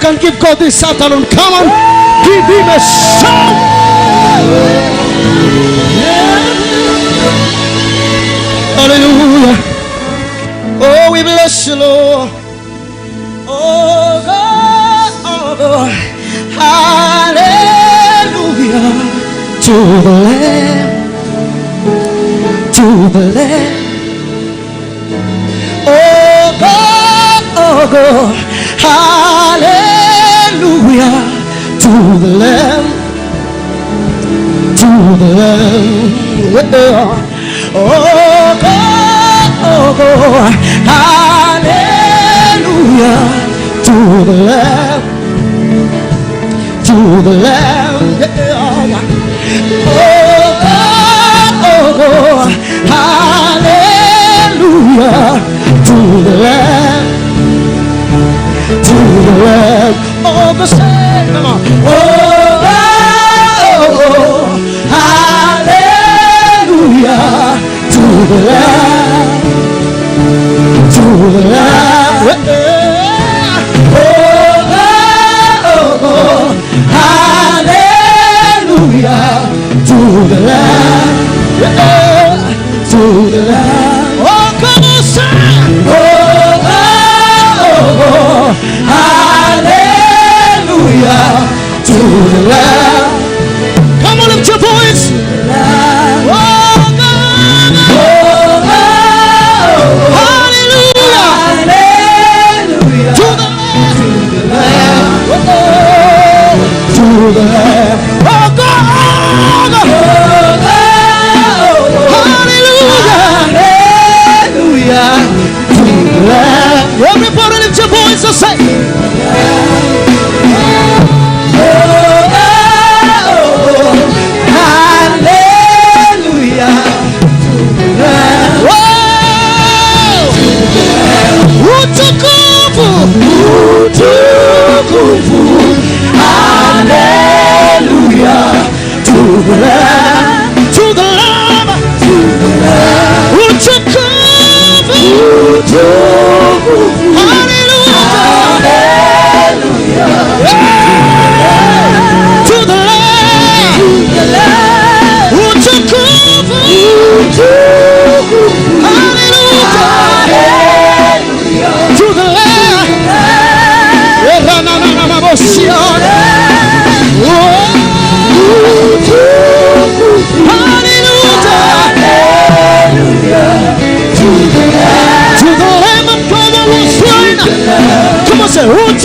can give God this afternoon? Come on, give him a shout. Hallelujah. Oh, we bless you, Lord. Oh God, oh God. Hallelujah. To the Lamb, to the Lamb. Oh God, oh God. Hallelujah. To the Lamb, to the Lamb. Oh God, oh God. Hallelujah. To the Lamb, to the Lamb. Oh God, oh God. Hallelujah. To the Lamb, to the Lamb. Oh God, say, come on. Oh God, oh God. Hallelujah. To the Lamb, to the Lamb. Oh God, oh God. Hallelujah. To the Lamb, to the Lamb. Oh God, sing. Oh God, oh God. Hallelujah. To the Lamb. Come on, lift your voice. Oh God, oh God. Hallelujah. Hallelujah. To the Lamb, to the Lamb. Oh God, hallelujah. To the Lamb. Everybody lift your voice and say, hallelujah. Hallelujah. To the Lamb, to the Lamb, to the Lamb. Hallelujah. To the Lamb, to the Lamb. Hallelujah. To the Lamb. To the Lamb of God that was slain. Come on, say, hallelujah.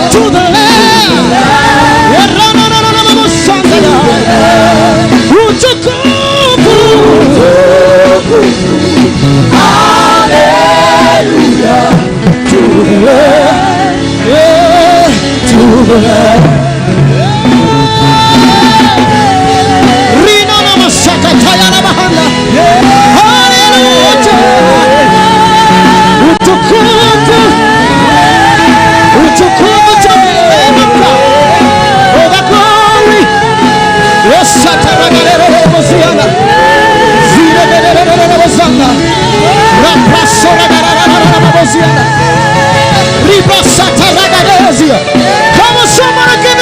To the Lamb. Hallelujah. To the Lamb. To the Lamb. Rina namasaka tayana bahanda. Hallelujah. Utukufu. Utukufu to the Lamb of God. Oh, the glory. Yes, Sataragare Bosiana. Zira Bosanda. Rapasora Bosiana. Riba Sataragare. Come on, someone again.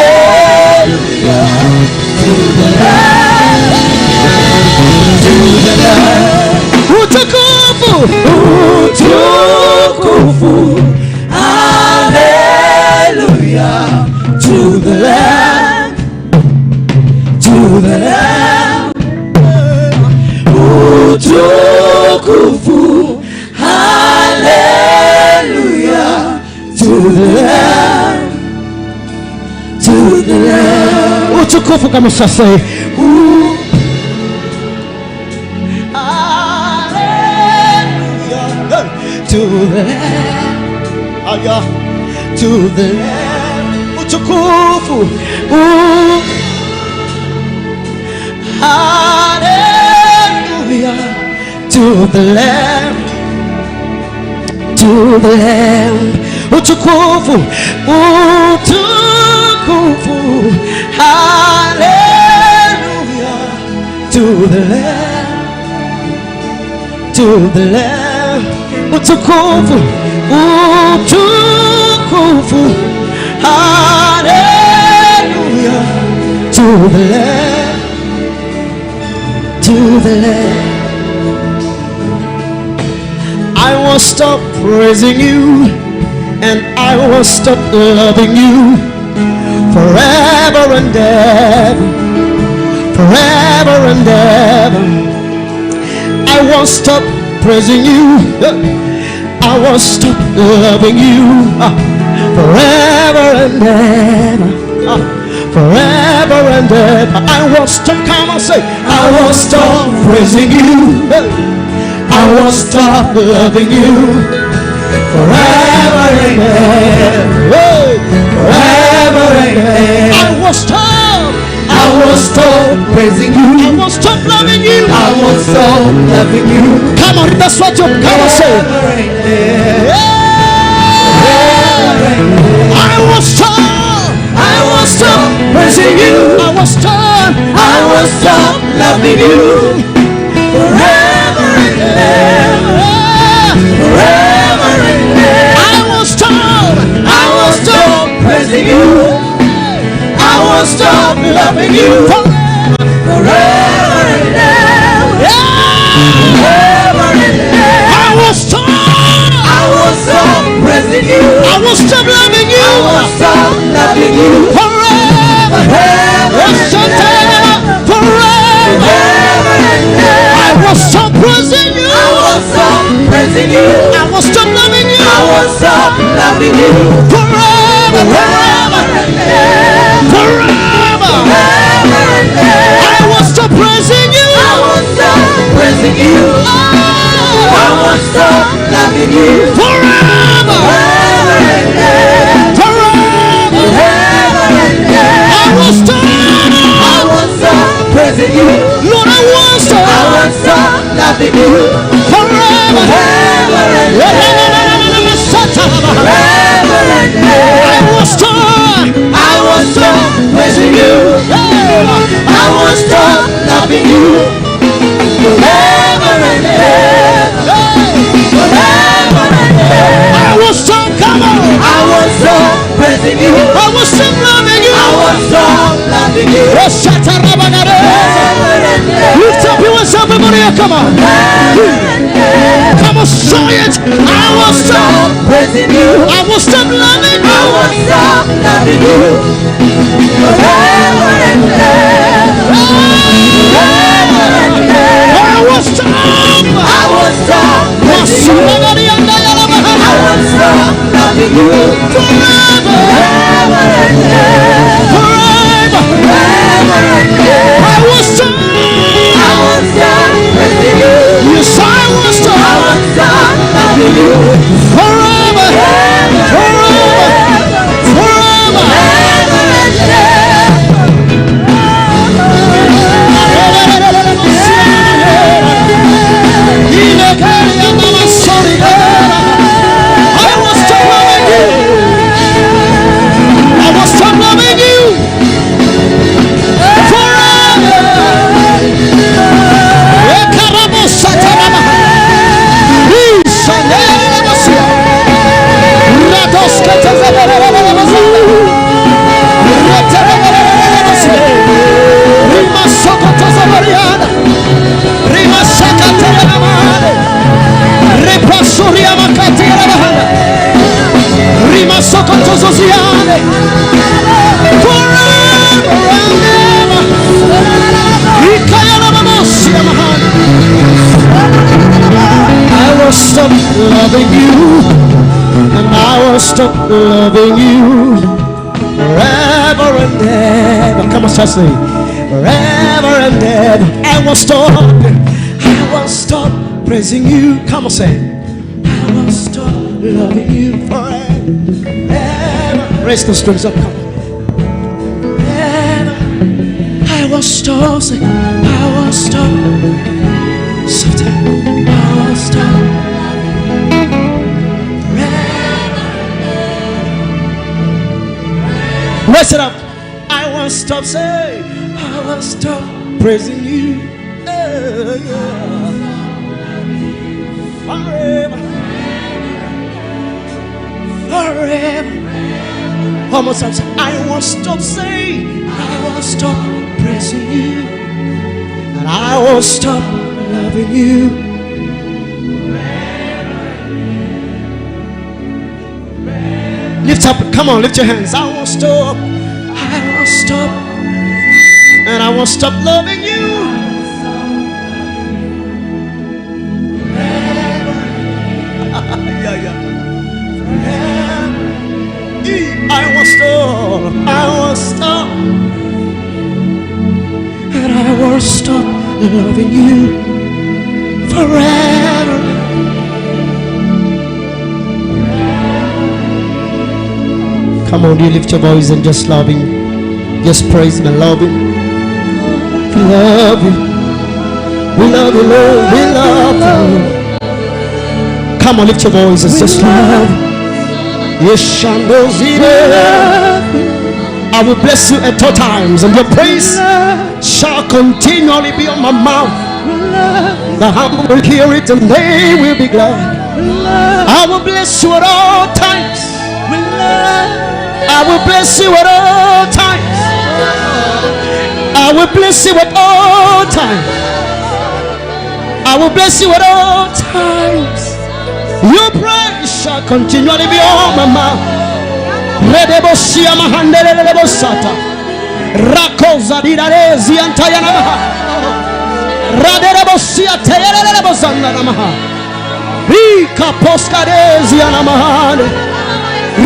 Hallelujah to the Lamb. To the Lamb. Utukufu. Utukufu. Hallelujah to the Lamb. To the Lamb. Utukufu. Hallelujah to the Lamb. To the Lamb. Utukufu kama sasa. Hallelujah to the Lamb. Aya to the Lamb. Utukufu. Hallelujah to the Lamb. To the Lamb. Utukufu. Utukufu. Hallelujah to the Lamb. To the Lamb. Utukufu. Utukufu. Hallelujah to the Lamb. To the Lamb. I won't stop praising you, and I won't stop loving you forever and ever, forever and ever. I won't stop praising you, I won't stop loving you forever and ever, forever and ever. I won't stop, come on, say, I won't stop praising you, I won't stop loving you forever and ever, forever and ever. I won't stop, I won't stop praising you, I won't stop loving you, I won't stop loving you. Come on, that's what you come on, say. I won't stop, I won't stop praising you, I won't stop, I won't stop loving you forever and ever, forever and ever. I won't stop, I won't stop praising you, I won't stop loving you forever and ever, forever and ever. I won't stop, I won't stop praising you, I won't stop loving you, I won't stop loving you forever, forever and ever, forever and ever. I won't stop praising you, I won't stop praising you, I won't stop loving you, I won't stop loving you forever, forever and ever, forever, forever and ever. I won't stop praising you, I won't stop praising you, I won't stop loving you forever, forever and ever, forever, forever and ever. I won't stop, I won't stop praising you, Lord, I won't stop, I won't stop loving you forever, forever and ever, forever and ever. I won't stop, I won't stop praising you, I won't stop loving you forever and ever, forever and ever. I won't stop, come on, I won't stop praising you, I won't stop loving you, I won't stop loving you forever and ever. Lift up yourself, everybody, come on, come on, show it. I won't stop praising you, I won't stop loving you, I won't stop loving you forever and ever, forever and ever. I won't stop, I won't stop praising you, I won't stop loving you forever, forever and ever, forever, forever and ever. I won't stop, I won't stop praising you, yes I won't stop, I won't stop loving you forever, forever, forever, forever, forever and I won't stop loving you. loving you, and I won't stop loving you forever and ever. Come on, church, say forever and ever. I won't stop praising you. Come on, say I won't stop loving you forever. Raise the strings up, come on. Forever. I won't stop, say I won't stop. Sometimes I won't stop. Raise it up. I won't stop, say I won't stop praising you. Forever. Forever. Almost up, say I won't stop, say I won't stop praising you, and I won't stop loving you. Lift up, come on, lift your hands. I won't stop, and I won't stop loving you. I won't stop, and I won't stop loving you forever. Come on, you lift your voice and just love him. Just praise him and love him. We love you. We love you, Lord. We love you. Come on, lift your voice and just love him. Yes, I will bless you at all times, and your praise shall continually be on my mouth. The humble will hear it and they will be glad. I will bless you at all times. I will bless you at all times. I will bless you at all times. I will bless you at all times. Your praise shall continually be on my mouth. Redebosia mahandele redebosata. Rakoza dirarezi antayana maha. Raderebosia teyele redebosanda namaha. Rika poskarezi anamahane.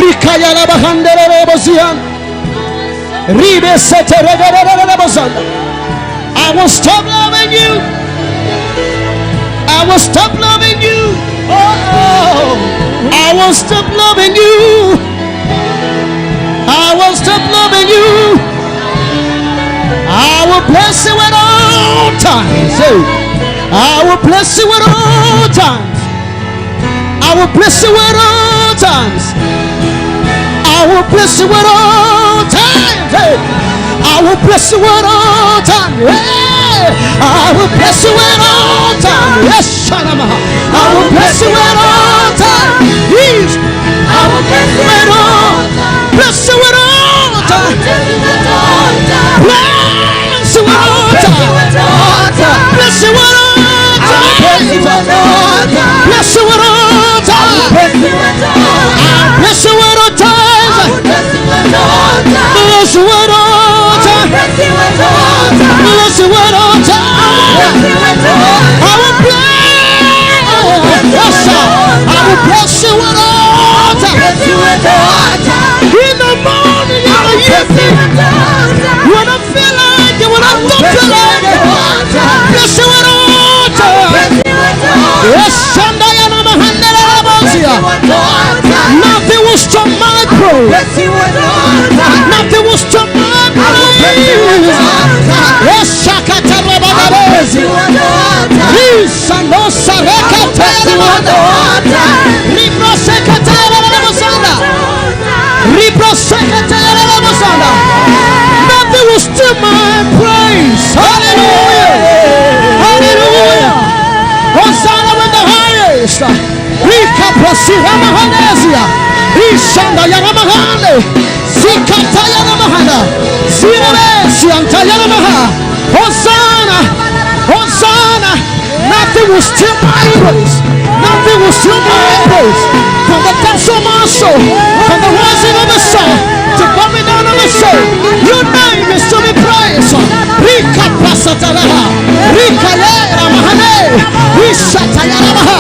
Rika yana bahandele redebosia. Ribe sete redebosanda. I will stop loving you. I will stop loving you. Oh, I won't stop loving you. I won't stop loving you. I will bless you at all times. I will bless you at all times. I will bless you at all times. I will bless you at all times. I will bless you at all times. I will bless you at all times. Yes, Shanama. I will bless you at all times. Yes. I will bless you at all times. Bless you at all times. Bless you at all times. Bless you at all times. Bless you at all times. Bless you at all times. Bless you at all times. Bless you at all times. Bless you at all times. I will bless you at all times. In the morning, in the evening, when I feel like it, when I don't feel like it, bless you at all times. Yes, nothing will stop my praise. Nothing will stop my praise. Yes, Shakata Rabagabezi. Lisa no Sarekata Rabagabezi. Libro Secretary Rabagabezi. Libro Secretary Rabagabezi. Nothing will stop my praise. Hallelujah. Hallelujah. Hosanna with the highest. Rika Prasira Mahanesia. Ishanda Yaramahane. Zikata Yaramahana. Zirabesi Antayaramaha. Hosanna. Hosanna. Nothing will steal my praise. Nothing will steal my praise. From the depths of my soul, from the rising of the sun to coming down of the soul, your name is to be praised. Rika Prasatalaha. Rika Yaramahane. Ishata Yaramaha.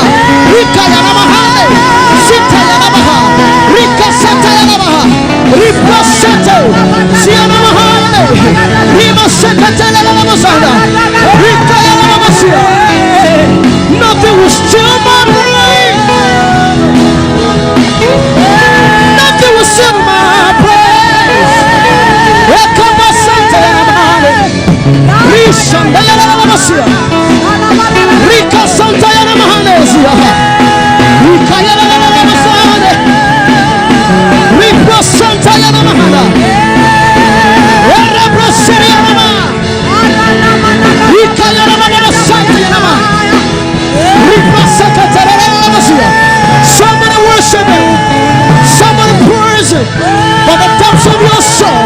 Rika Yaramaha. Nothing will steal my praise. Nothing will steal my praise. Rika Santa Yana Mahanesia. Rika Yana Masande. Rika Santa Yana Mahana. Rika Santa Yana Mahana. Rika Yana Santa Yana Mahana. Rika Santa Yana Mahana. Somebody worship him. Somebody praise him. For the depths of your soul.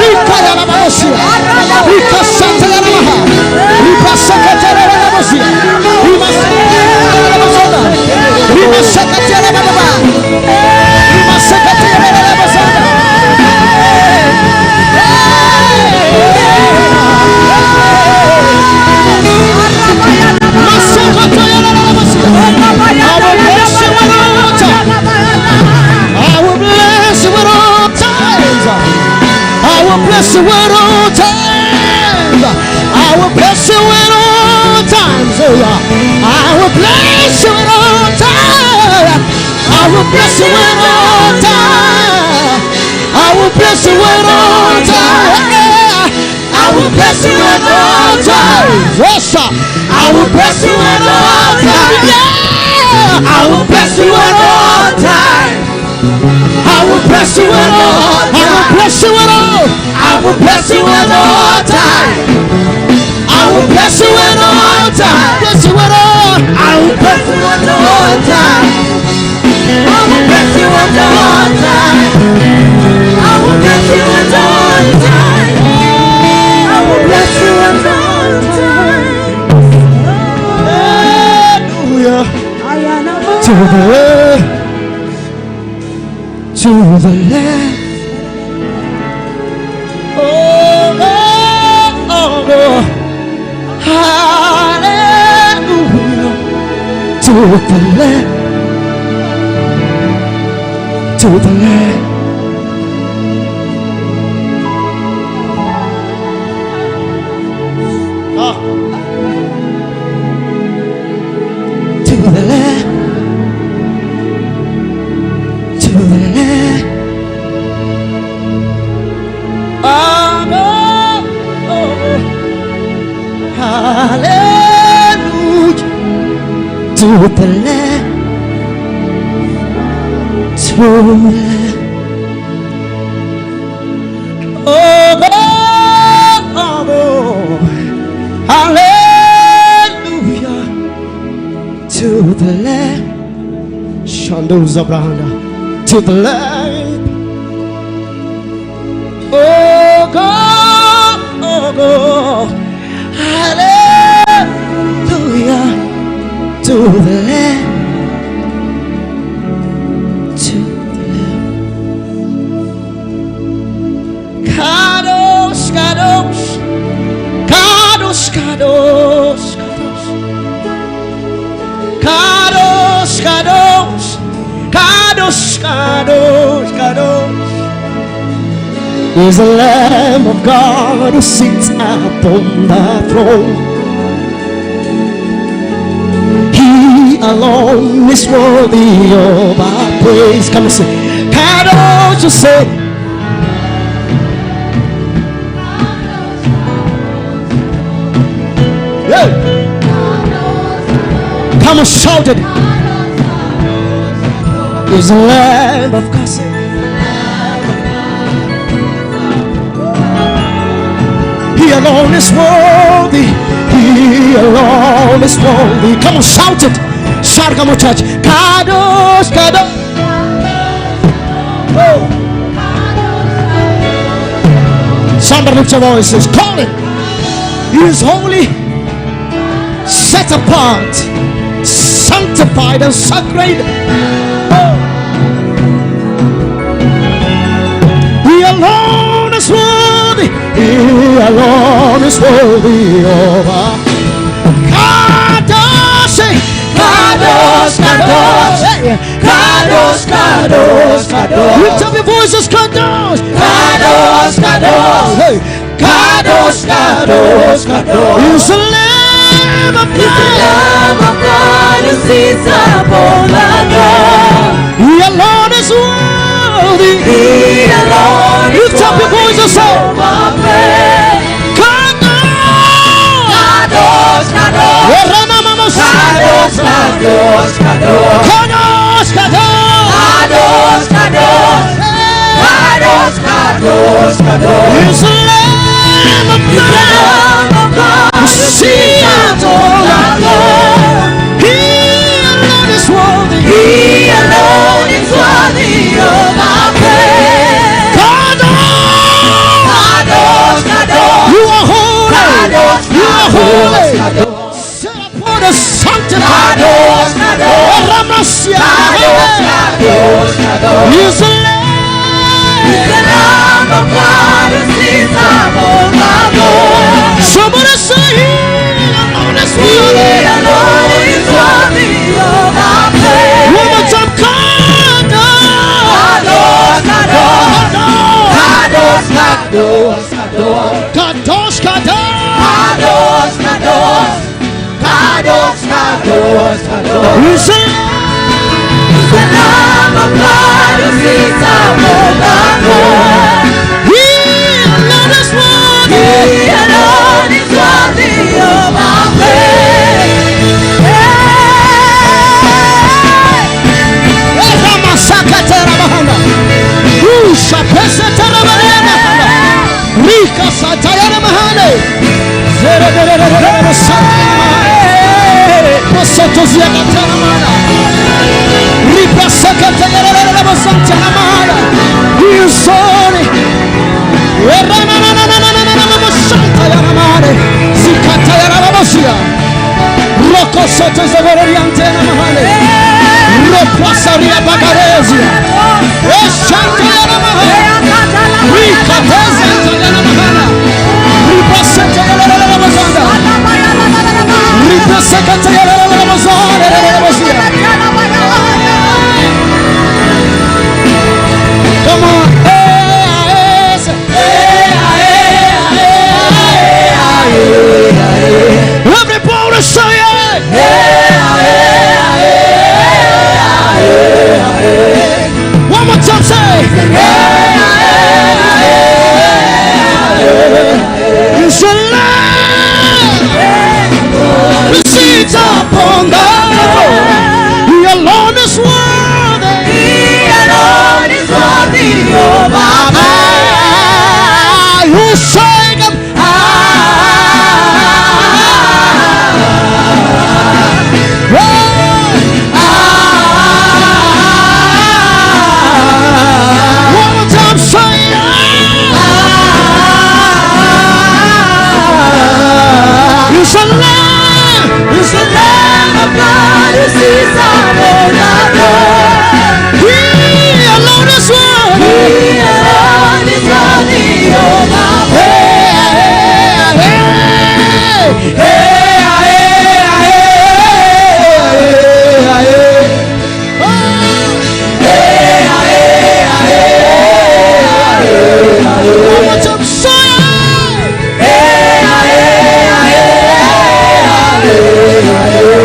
Rika Yana Mahana. Rika Santa Yana Mahana. Rika Santa Yana Mahana. I will bless you at all times. I will bless you at all times. I will bless you at all times. I will bless you at all times. I will bless you at all times. I will bless you at all times. I will bless you at all times. Yes, I will bless you at all times. Yeah, I will bless you at all times. I will bless you at all times. I will bless you at all. I will bless you at all times. I will bless you at all times. Bless you at all. I will bless you at all times. I will bless you at all times. I will bless you at all times. I will bless you at all times. Hallelujah. To the left, to the left. Oh, oh, oh, oh. Hallelujah. To the left, to the left. To the left, to the left. Oh, oh, oh. Hallelujah. To the left, to the left. Oh, oh, oh. Hallelujah. To the left. Shando Zabrana. To the left. Oh God, oh God. Hallelujah. To the left. To the left. Kadosh, kadosh. Kadosh, kadosh, kadosh. Kadosh, kadosh. Kadosh, kadosh, kadosh. Is the Lamb of God who sits upon the throne. He alone is worthy of our praise. Come and say, Kadosh, you say. Yeah. Come and shout it. Is the Lamb of God. He alone is worthy. He alone is worthy. Come on, shout it. Shout, come on, church. Kadosh, kadosh. Oh. Somebody lift your voices. Call it. He is holy, set apart, sanctified and sacred. Oh. He alone is worthy. He alone is worthy of our Kadosh, Kadosh, Kadosh, Kadosh, Kadosh, Kadosh. Lift up your voices, Kadosh, Kadosh, Kadosh, hey, Kadosh, Kadosh, Kadosh. He's the Lamb of God who sits upon the throne. He alone is worthy. He alone is worthy. Lift up your voice and say, Kadosh, Kadosh, Kadosh. Kadosh, Kadosh, Kadosh. Kadosh, Kadosh. Kadosh, Kadosh. Kadosh, Kadosh, Kadosh. He's the Lamb of God who sits upon the throne. He alone is worthy. He alone is worthy of our praise. Kadosh, Kadosh, Kadosh. You are holy. Kadosh, you are holy. Set upon the sanctified. Kadosh, Kadosh. Kadosh, Kadosh, Kadosh. He's the Lamb of God who sits upon the throne. Somebody say, He alone is worthy. He alone is worthy of our praise. One more time, Kadosh, Kadosh, Kadosh, Kadosh, Kadosh, Kadosh, Kadosh, Kadosh, Kadosh, Kadosh, Kadosh. He's the Lamb of God who sits upon the throne. He alone is worthy. He alone is worthy of our praise. Come on. Everybody say it. One more time, say you shall Lamb who sits upon the throne. He alone is worthy. He alone is worthy of our praise. Who sang him? One more time, say He's the Lamb of God who sits upon the throne. He alone is worthy. He alone is worthy of our praise. One more time, say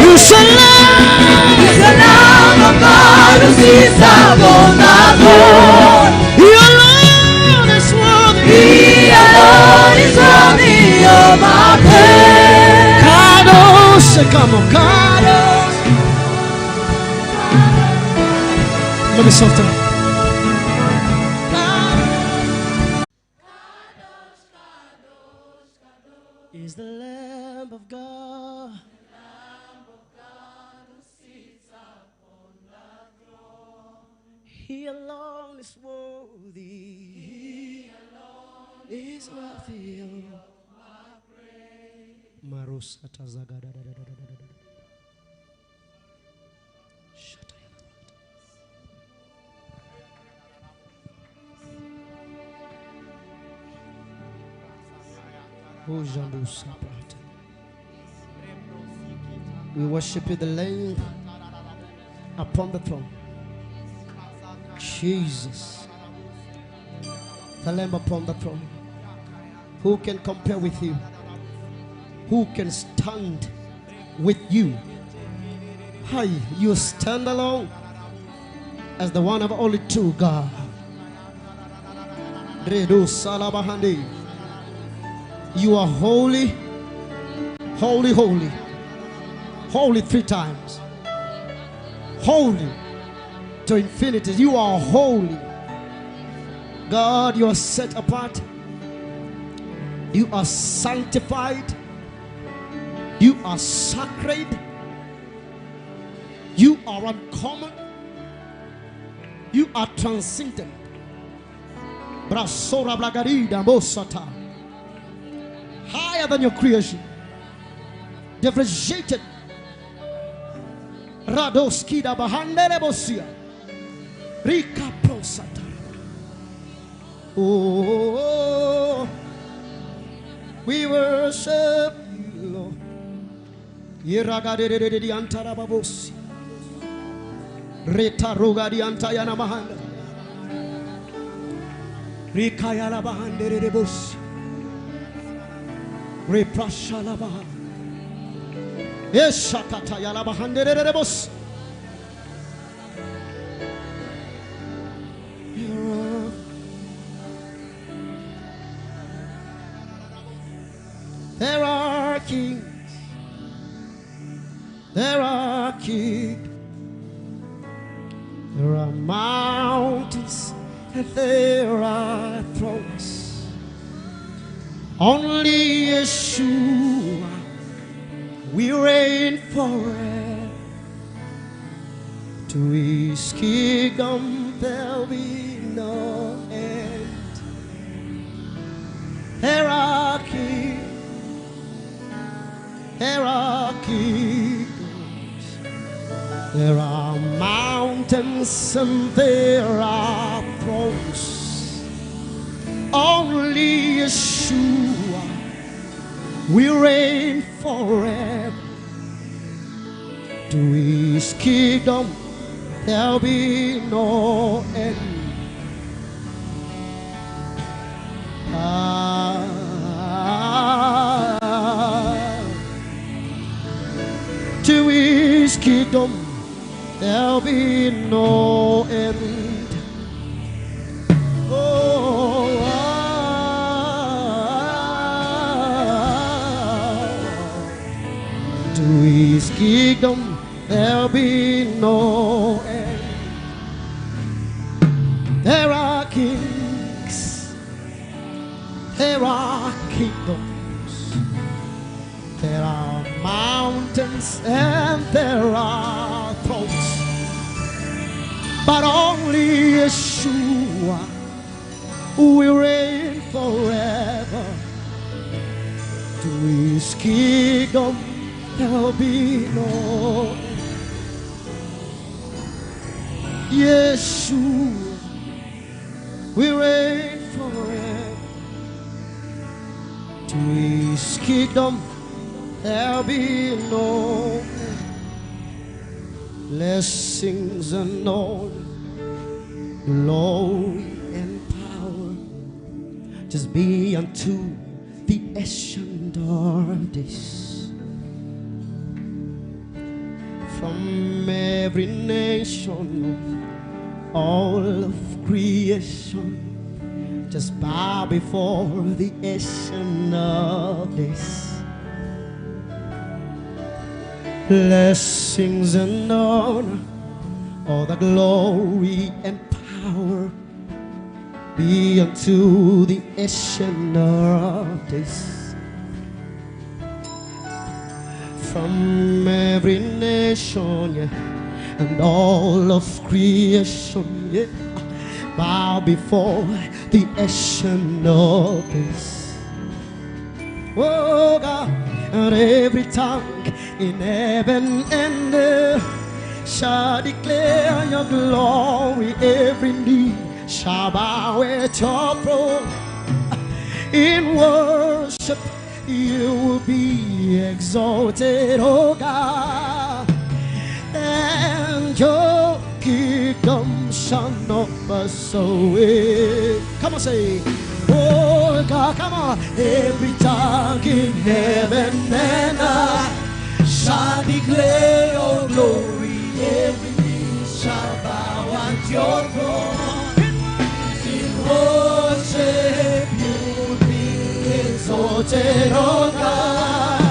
He's the Lamb of God who sits upon the throne. He alone is worthy. He alone is worthy of our praise. Kadosh, come on, Kadosh. Let me soften. Is the Lamb of God. He alone is worthy. He alone is worthy of my praise. Marusa tazaga. We worship you, the Lamb upon the throne. Jesus, the Lamb upon the throne. Who can compare with you? Who can stand with you? Hi, you stand alone as the one of only true God. You are holy, holy, holy, holy 3 times. Holy to infinity. You are holy. God, you are set apart. You are sanctified. You are sacred. You are uncommon. You are transcendent. Higher than your creation. Differentiated. Radoskida bahandele bosia. Rika prosata. Oh, we worship you, Lord. Yeragadede di antara babosi. Reta roga di antayana mahanda. Rikaya la bahandere de bosi. Reprasha la bahanda. Eshakata ya la bahandere de bosi. There are kings. There are kings. There are mountains and there are thrones. Only Yeshua will reign forever. To his kingdom there'll be no end. There are kings. There are kingdoms, there are mountains, and there are thrones. Only Yeshua will reign forever. To his kingdom there'll be no end. To his kingdom there'll be no end. Oh, to his kingdom there'll be no end. There are kings, there are kingdoms, there are mountains and there are thrones, but only Yeshua will reign forever. To his kingdom there'll be no end. Yeshua will reign forever. To his kingdom there'll be no end. Blessings and all, glory and power just be unto the Ancient of Days. From every nation, all of creation, just bow before the Ancient of Days. Blessings and honor, all the glory and power be unto the Ancient of Days. From every nation, yeah, and all of creation, yeah, bow before the Ancient of Days. Oh God, and every tongue in heaven and earth shall declare your glory. Every knee shall bow at your throne. In worship you will be exalted, oh God, and your kingdom shall not pass away. Come on, say, oh God, come on. Every tongue in heaven and earth shall declare your glory. Every knee shall bow at your throne. In worship you be exalted, oh God.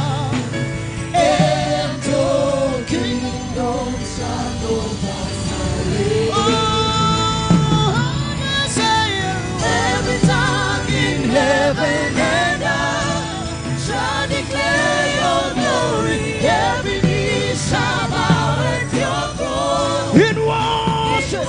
And your kingdom shall go pass away. Every tongue in heaven and earth shall declare your glory. Every knee shall bow at your throne. In worship,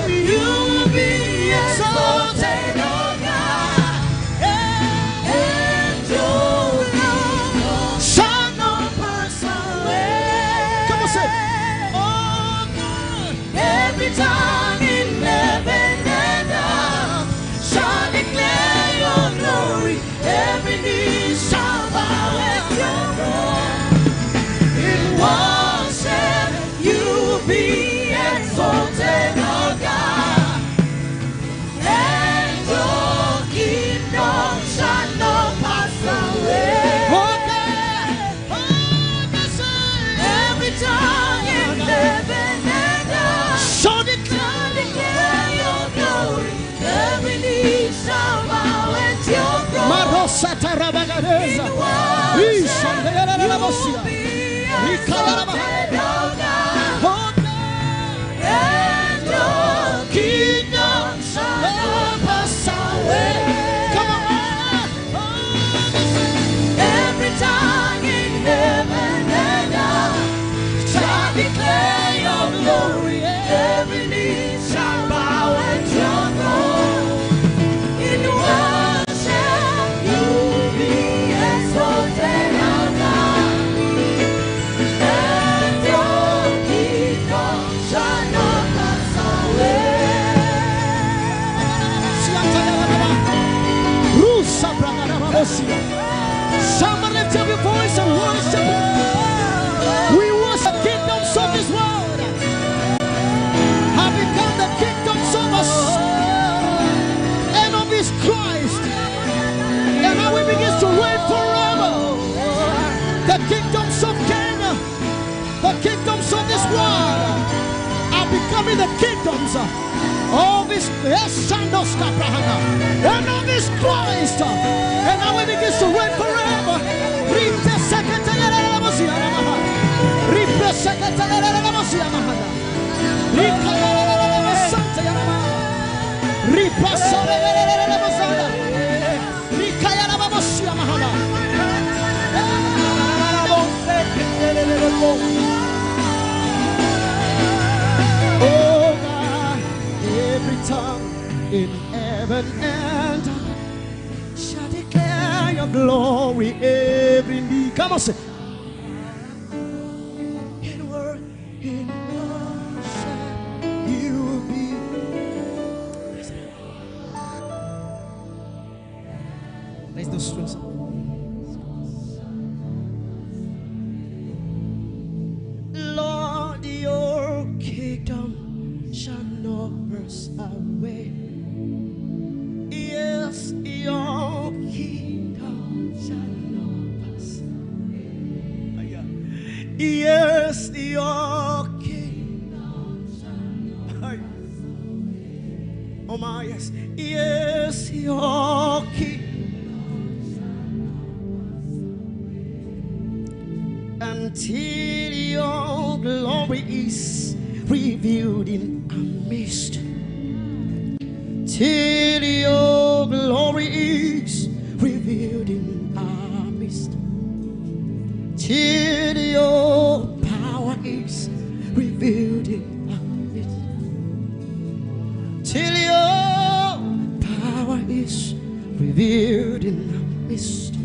you will be exalted, oh God. And your kingdom shall not pass away. Come on, say, oh God. Every tongue in heaven and earth shall declare your glory. Every knee shall bow at your throne. In worship, you will be exalted, oh God. And your kingdom shall not pass away. Every tongue in heaven and earth shall declare your glory. Every knee shall bow at your throne. In worship, you will be exalted, oh God. And your kingdom shall not pass away. Come on. Every tongue in heaven and earth shall declare your glory. Every knee shall bow at your throne. In worship, you will be exalted, oh God. And your kingdom shall not pass away. Somebody lift up your voice and worship. We worship kingdoms of this world. Have become the kingdoms of us and of His Christ. And now we begin to reign forever. The kingdoms of Kenya, the kingdoms of this world are becoming the kingdoms of His and of His Christ. And now we begin to reign forever. Oh God, every tongue in heaven and earth shall declare your glory. Every knee, come on, say. In worship, you will be. Raise those strings up. Lord, your kingdom shall not pass away. Yes, your kingdom shall not pass away. Yes, your kingdom shall not pass away. Oh my, yes. Yes, your kingdom until your glory is revealed in our midst. Till your glory is revealed in our midst. Till your power is revealed in our midst. Till your power is revealed in our midst.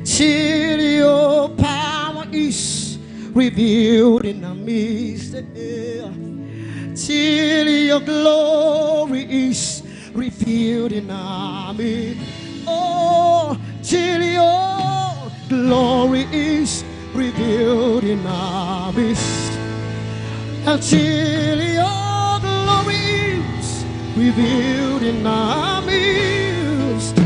Till your power is revealed in our midst. Till your glory is revealed in our midst. Oh, till your glory is revealed in our midst. Until your glory is revealed in our midst,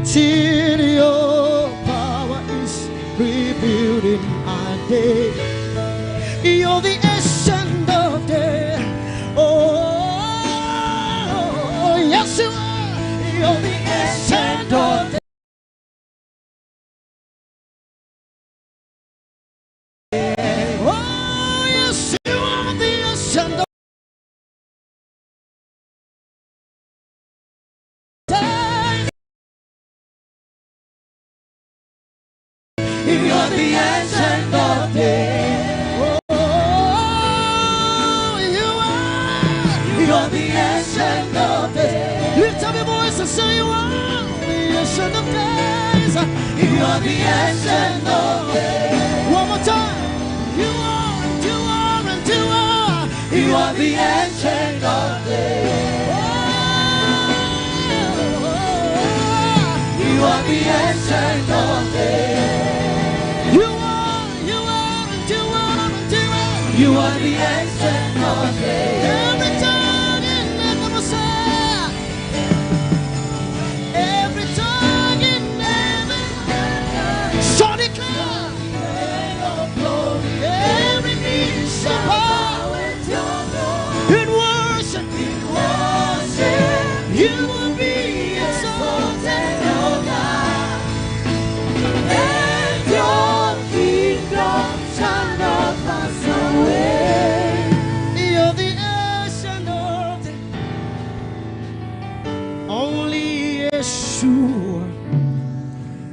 till your power is revealed in our day. You're the ancient of days. Oh, yes you are. You're the ancient of days. Oh, yes you are the ancient of days. You're the ancient of days. You're the ancient of days. Lift up your voice and say you are the ancient of days. You are the ancient of days. One more time. You are and you are and you are. You are the ancient of days. You are the ancient of days. You are and you are and you are. You are the ancient of days. Every time.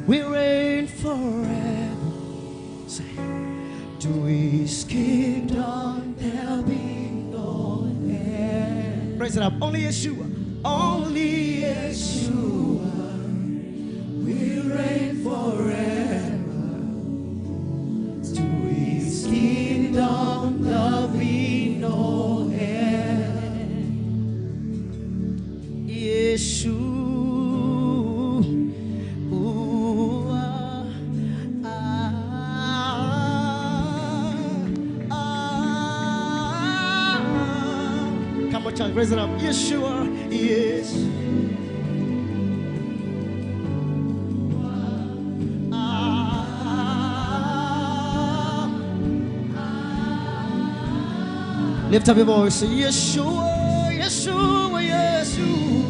We reign forever. Say, to His kingdom there'll be no end. Raise it up. Only Yeshua. Only Yeshua. We reign forever. To His kingdom there'll be no end. Yeshua. Raise it up. Yeshua, yes. Lift up your voice. Yeshua, Yeshua, Yeshua.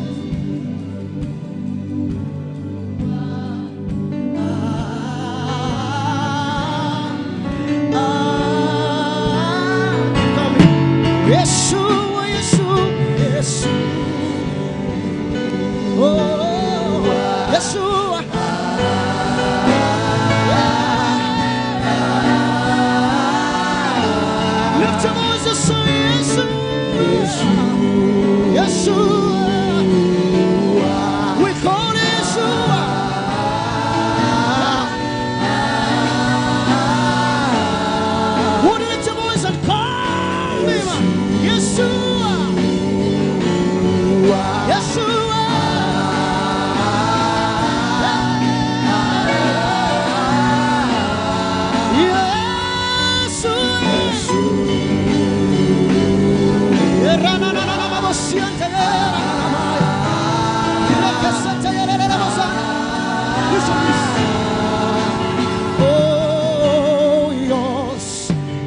Yeshua.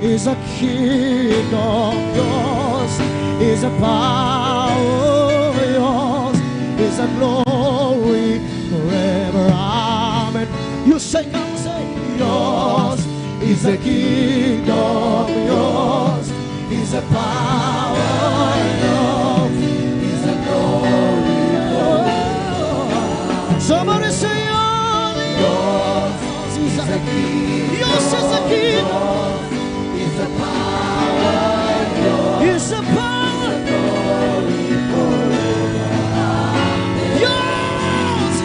Is a kingdom, yours is a power, yours is a glory forever. Amen. You say, come say, yours is a kingdom, yours is a power, yours is a glory forever. Somebody say, yours is a kingdom, yours is a kingdom. It's a power, glory forever. Yours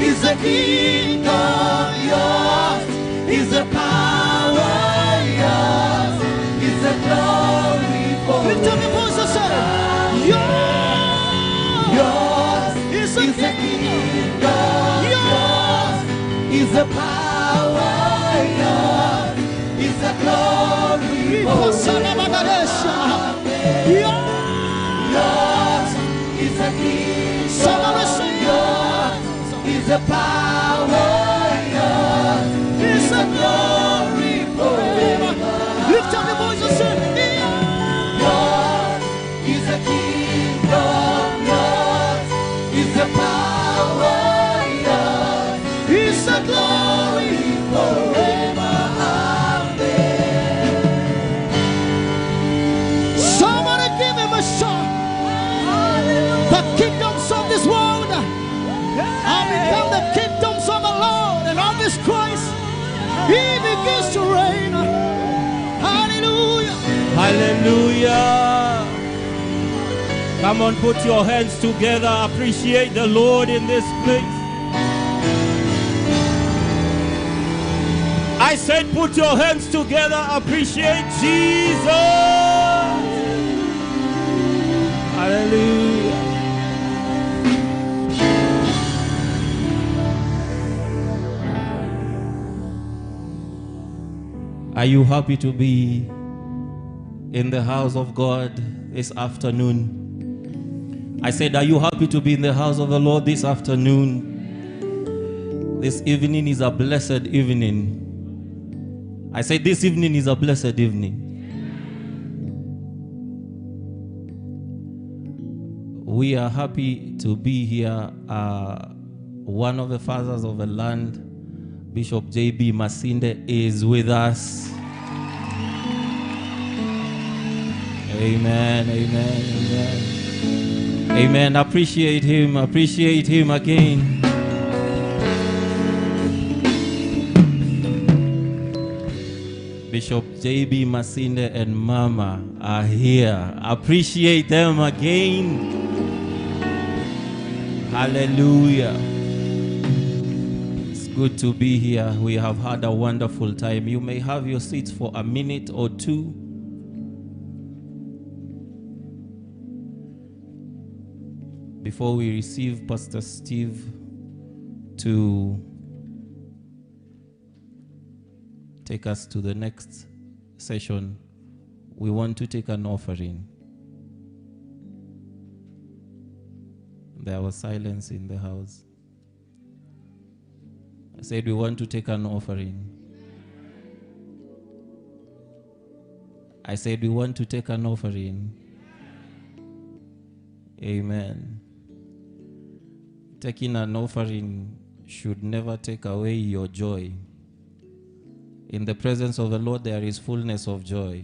is a kingdom, yours is a power, yours is a glory forever. Lift up your voice and say, yours is a kingdom, yours is a power, yours is a glory forever. Yours the kingdom. Somebody say, yours is the power, yours is the glory forever. Lift up your voice and say, yours is the kingdom, yours is the power, yours is the glory forever. Amen. Somebody give him a shout. The kingdoms of this world are become the kingdoms of the Lord, and of His Christ He begins to reign. Hallelujah. Hallelujah. Come on, put your hands together. Appreciate the Lord in this place. I said put your hands together. Appreciate Jesus. Hallelujah. Are you happy to be in the house of God this afternoon? I said, are you happy to be in the house of the Lord this afternoon? This evening is a blessed evening. I said, this evening is a blessed evening. We are happy to be here. One of the fathers of the land, Bishop J.B. Masinde, is with us. Amen, amen, amen. Amen. Appreciate him again. Bishop J.B. Masinde and Mama are here. Appreciate them again. Hallelujah. It's good to be here. We have had a wonderful time. You may have your seats for a minute or two. Before we receive Pastor Steve to take us to the next session, we want to take an offering. There was silence in the house. I said we want to take an offering. I said we want to take an offering. Amen. Taking an offering should never take away your joy. In the presence of the Lord, there is fullness of joy.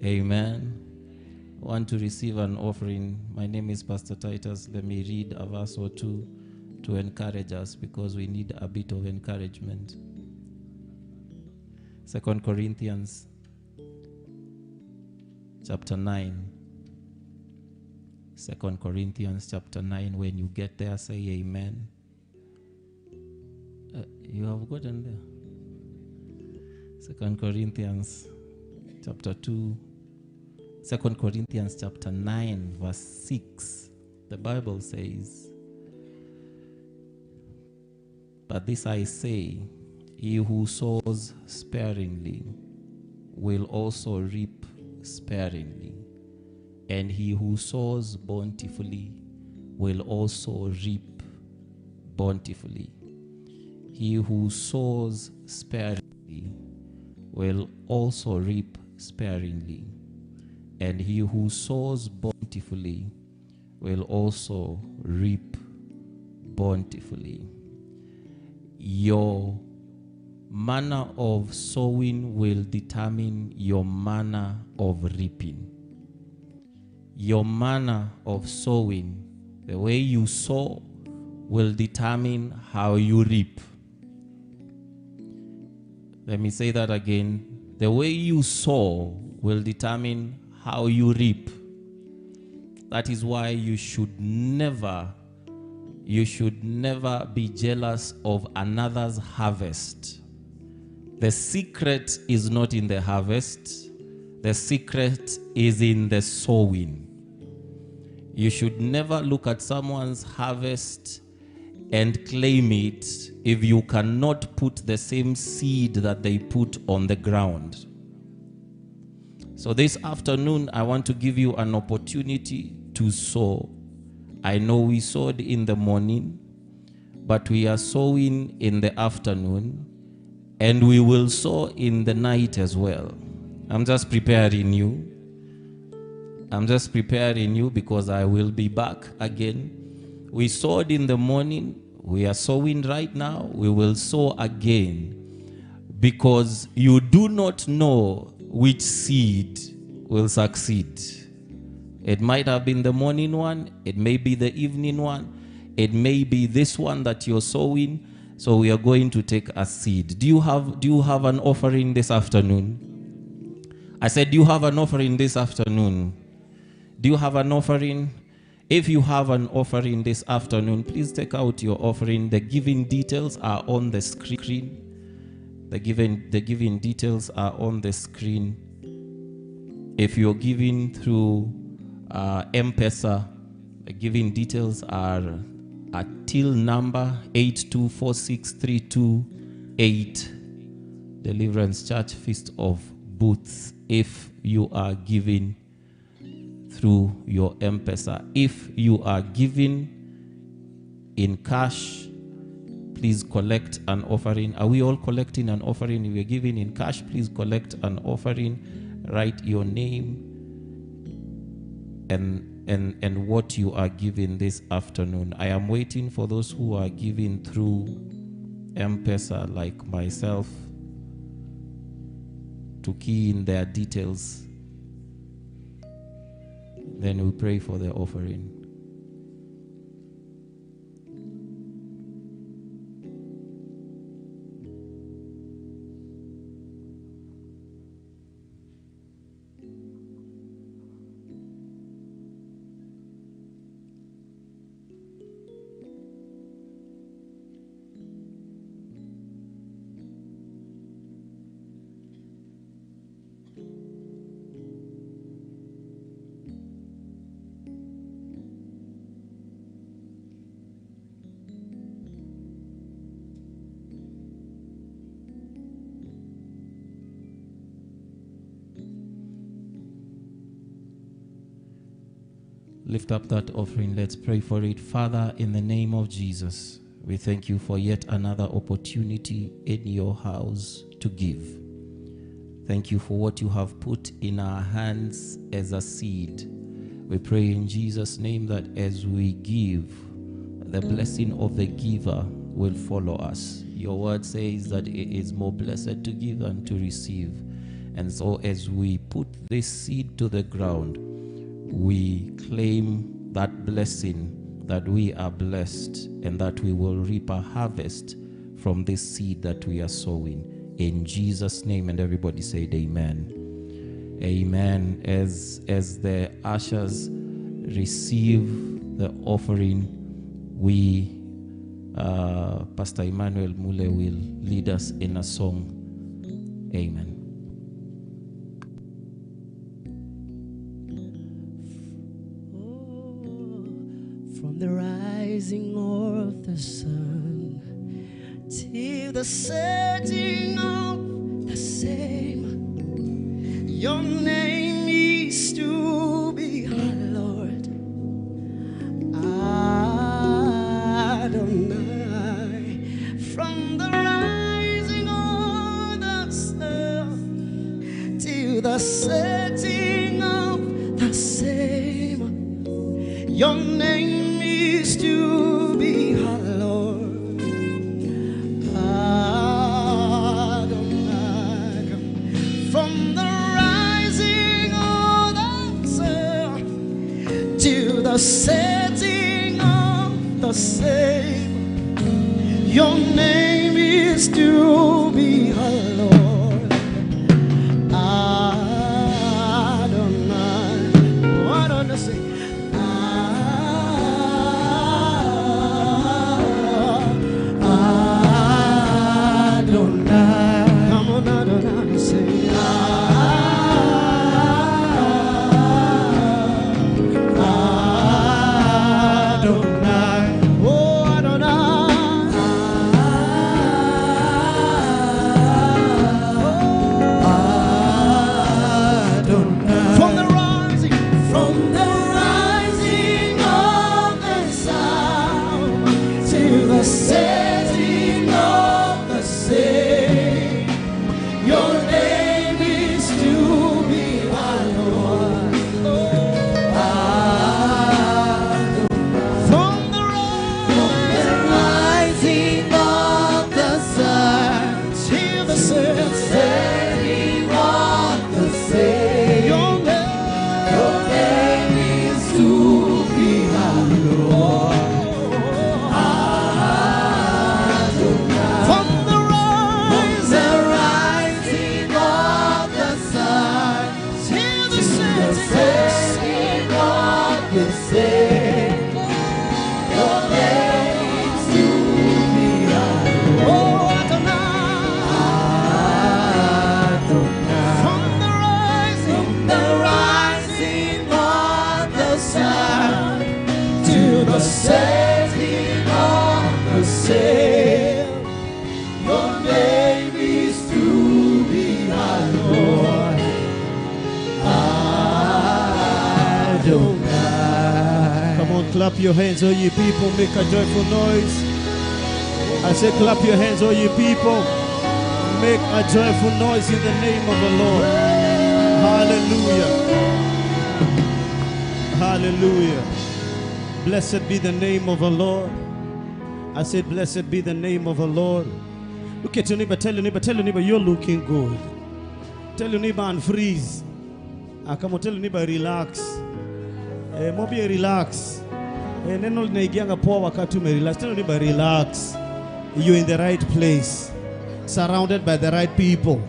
Amen. I want to receive an offering. My name is Pastor Titus. Let me read a verse or two to encourage us, because we need a bit of encouragement. 2 Corinthians chapter 9. 2 Corinthians chapter 9. When you get there, say amen. You have gotten there. 2 Corinthians chapter 2. 2 Corinthians chapter 9 verse 6. The Bible says, but this I say, he who sows sparingly will also reap sparingly, and he who sows bountifully will also reap bountifully. He who sows sparingly will also reap sparingly, and he who sows bountifully will also reap bountifully. Your manner of sowing will determine your manner of reaping. Your manner of sowing, the way you sow, will determine how you reap. Let me say that again. The way you sow will determine how you reap. That is why you should never be jealous of another's harvest. The secret is not in the harvest. The secret is in the sowing. You should never look at someone's harvest and claim it if you cannot put the same seed that they put on the ground. So this afternoon, I want to give you an opportunity to sow. I know we sowed in the morning, but we are sowing in the afternoon, and we will sow in the night as well. I'm just preparing you. I'm just preparing you because I will be back again. We sowed in the morning. We are sowing right now. We will sow again because you do not know which seed will succeed. It might have been the morning one. It may be the evening one. It may be this one that you're sowing. So we are going to take a seed. Do you have an offering this afternoon? I said, do you have an offering this afternoon? Do you have an offering? If you have an offering this afternoon, please take out your offering. The giving details are on the screen. The giving details are on the screen. If you're giving through M-Pesa, the giving details are a till number 8246328, Deliverance Church Feast of Booths. If you are giving through your M-Pesa, if you are giving in cash, please collect an offering. Are we all collecting an offering? If you're giving in cash, please collect an offering. Write your name and what you are giving this afternoon. I am waiting for those who are giving through M-Pesa, like myself, to key in their details. Then we pray for the offering. Lift up that offering. Let's pray for it. Father, in the name of Jesus, we thank you for yet another opportunity in your house to give. Thank you for what you have put in our hands as a seed. We pray in Jesus' name that as we give, the blessing of the giver will follow us. Your word says that it is more blessed to give than to receive. And so as we put this seed to the ground, we claim that blessing, that we are blessed and that we will reap a harvest from this seed that we are sowing. In Jesus' name, and everybody said amen. Amen. As the ushers receive the offering, Pastor Emmanuel Mule will lead us in a song. Amen. From the rising of the sun till the setting of the same, your name is to be hallowed. Adonai, from the rising of the sun till the setting of the same, your name is to be hallowed. Adonai, from the rising of the sun to the setting of the same, your name is to be hallowed. Adonai, what on the say? Clap your hands, all you people. Make a joyful noise. I say clap your hands, all you people. Make a joyful noise in the name of the Lord. Hallelujah. Hallelujah. Blessed be the name of the Lord. I said, blessed be the name of the Lord. Look at your neighbor, tell your neighbor, you're looking good. Tell your neighbor and freeze. Come on, tell your neighbor, relax. Mobi, relax. Tell your neighbor, relax. You're in the right place. Surrounded by the right people.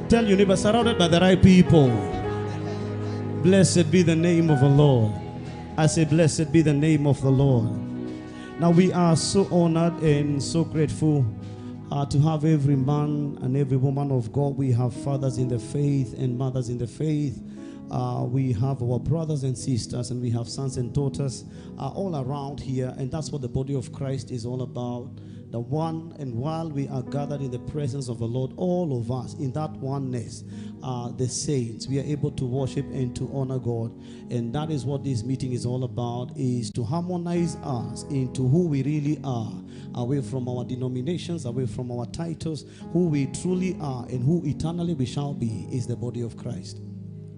Tell your neighbor, surrounded by the right people. Blessed be the name of the Lord. I say, blessed be the name of the Lord. Now we are so honored and so grateful to have every man and every woman of God. We have fathers in the faith and mothers in the faith. We have our brothers and sisters, and we have sons and daughters all around here. And that's what the body of Christ is all about. The one, and while we are gathered in the presence of the Lord, all of us in that oneness, the saints, we are able to worship and to honor God. And that is what this meeting is all about, is to harmonize us into who we really are, away from our denominations, away from our titles. Who we truly are and who eternally we shall be is the body of Christ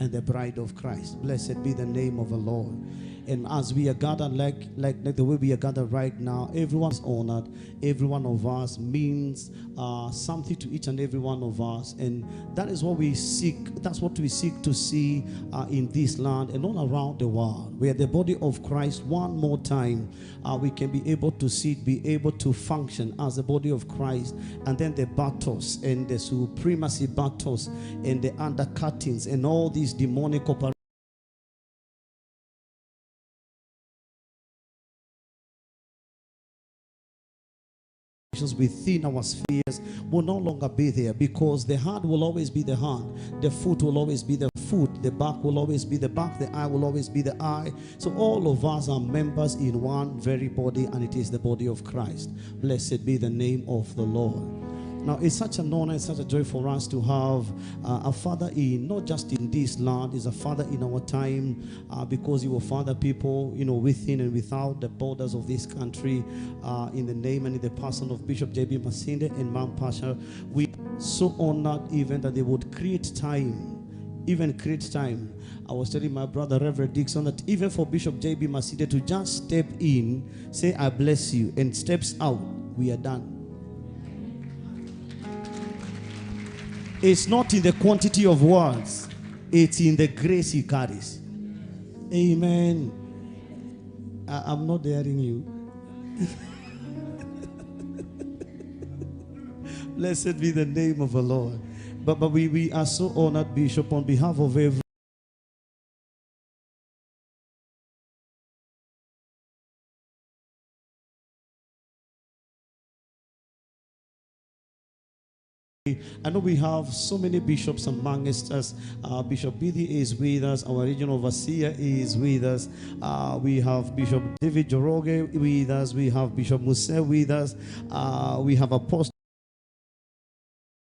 and the bride of Christ. Blessed be the name of the Lord. And as we are gathered like the way we are gathered right now, everyone's honored. Every one of us means something to each and every one of us. And that is what we seek. That's what we seek to see in this land and all around the world. We are the body of Christ. One more time, we can be able to see it, be able to function as the body of Christ. And then the battles and the supremacy battles and the undercuttings and all these demonic operations within our spheres will no longer be there, because the hand will always be the hand, the foot will always be the foot, the back will always be the back, the eye will always be the eye. So all of us are members in one very body, and it is the body of Christ. Blessed be the name of the Lord. Now, it's such an honor, it's such a joy for us to have a father in, not just in this land, is a father in our time, because you will father people, within and without the borders of this country, in the name and in the person of Bishop J.B. Masinde and Ma'am Pasha. We are so honored even that they would create time. I was telling my brother, Reverend Dixon, that even for Bishop J.B. Masinde to just step in, say, I bless you, and steps out, we are done. It's not in the quantity of words, it's in the grace he carries. Amen. I'm not daring you. Blessed be the name of the Lord. But we are so honored, Bishop, on behalf of every I know we have so many bishops amongst us. Bishop Bidi is with us. Our regional overseer is with us. We have Bishop David Joroge with us. We have Bishop Musa with us. We have Apostle.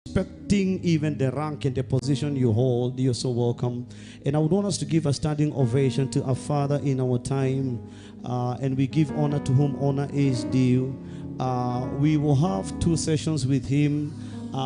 Respecting even the rank and the position you hold, you're so welcome. And I would want us to give a standing ovation to our Father in our time. And we give honor to whom honor is due. We will have 2 sessions with him.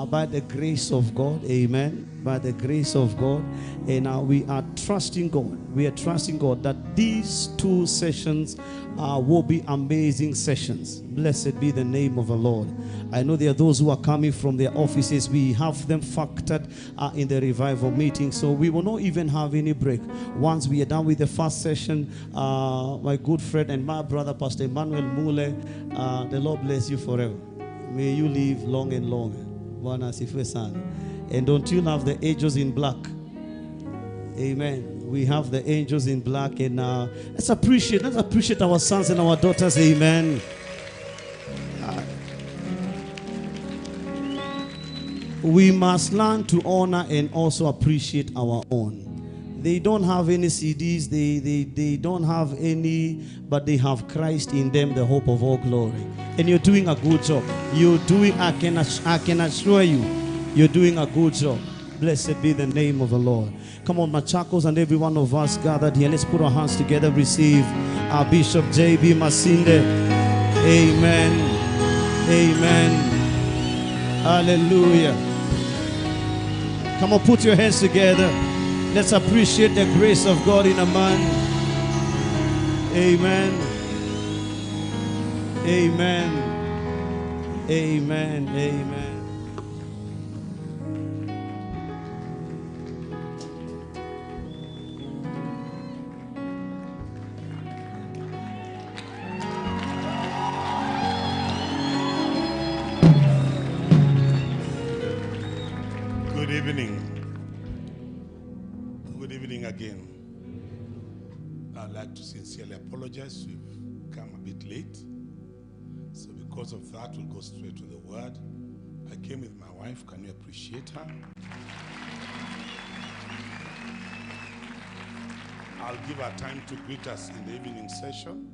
By the grace of God, amen. by the grace of God. And we are trusting God. We are trusting God that these 2 sessions will be amazing sessions. Blessed be the name of the Lord. I know there are those who are coming from their offices. We have them factored in the revival meeting. So we will not even have any break. Once we are done with the first session, my good friend and my brother, Pastor Emmanuel Mule, the Lord bless you forever. May you live long and long. And don't you love the angels in black? Amen. We have the angels in black, and let's appreciate our sons and our daughters. Amen. We must learn to honor and also appreciate our own. They don't have any CDs, they don't have any, but they have Christ in them, the hope of all glory. And you're doing a good job. I can assure you, you're doing a good job. Blessed be the name of the Lord. Come on, Machakos and every one of us gathered here. Let's put our hands together. Receive our Bishop J.B. Masinde. Amen. Amen. Hallelujah. Come on, put your hands together. Let's appreciate the grace of God in a man. Amen. Amen. Amen. Amen. Good evening. Good evening again. I'd like to sincerely apologize. We've come a bit late. So because of that, we'll go straight to the word. I came with my wife. Can you appreciate her? I'll give her time to greet us in the evening session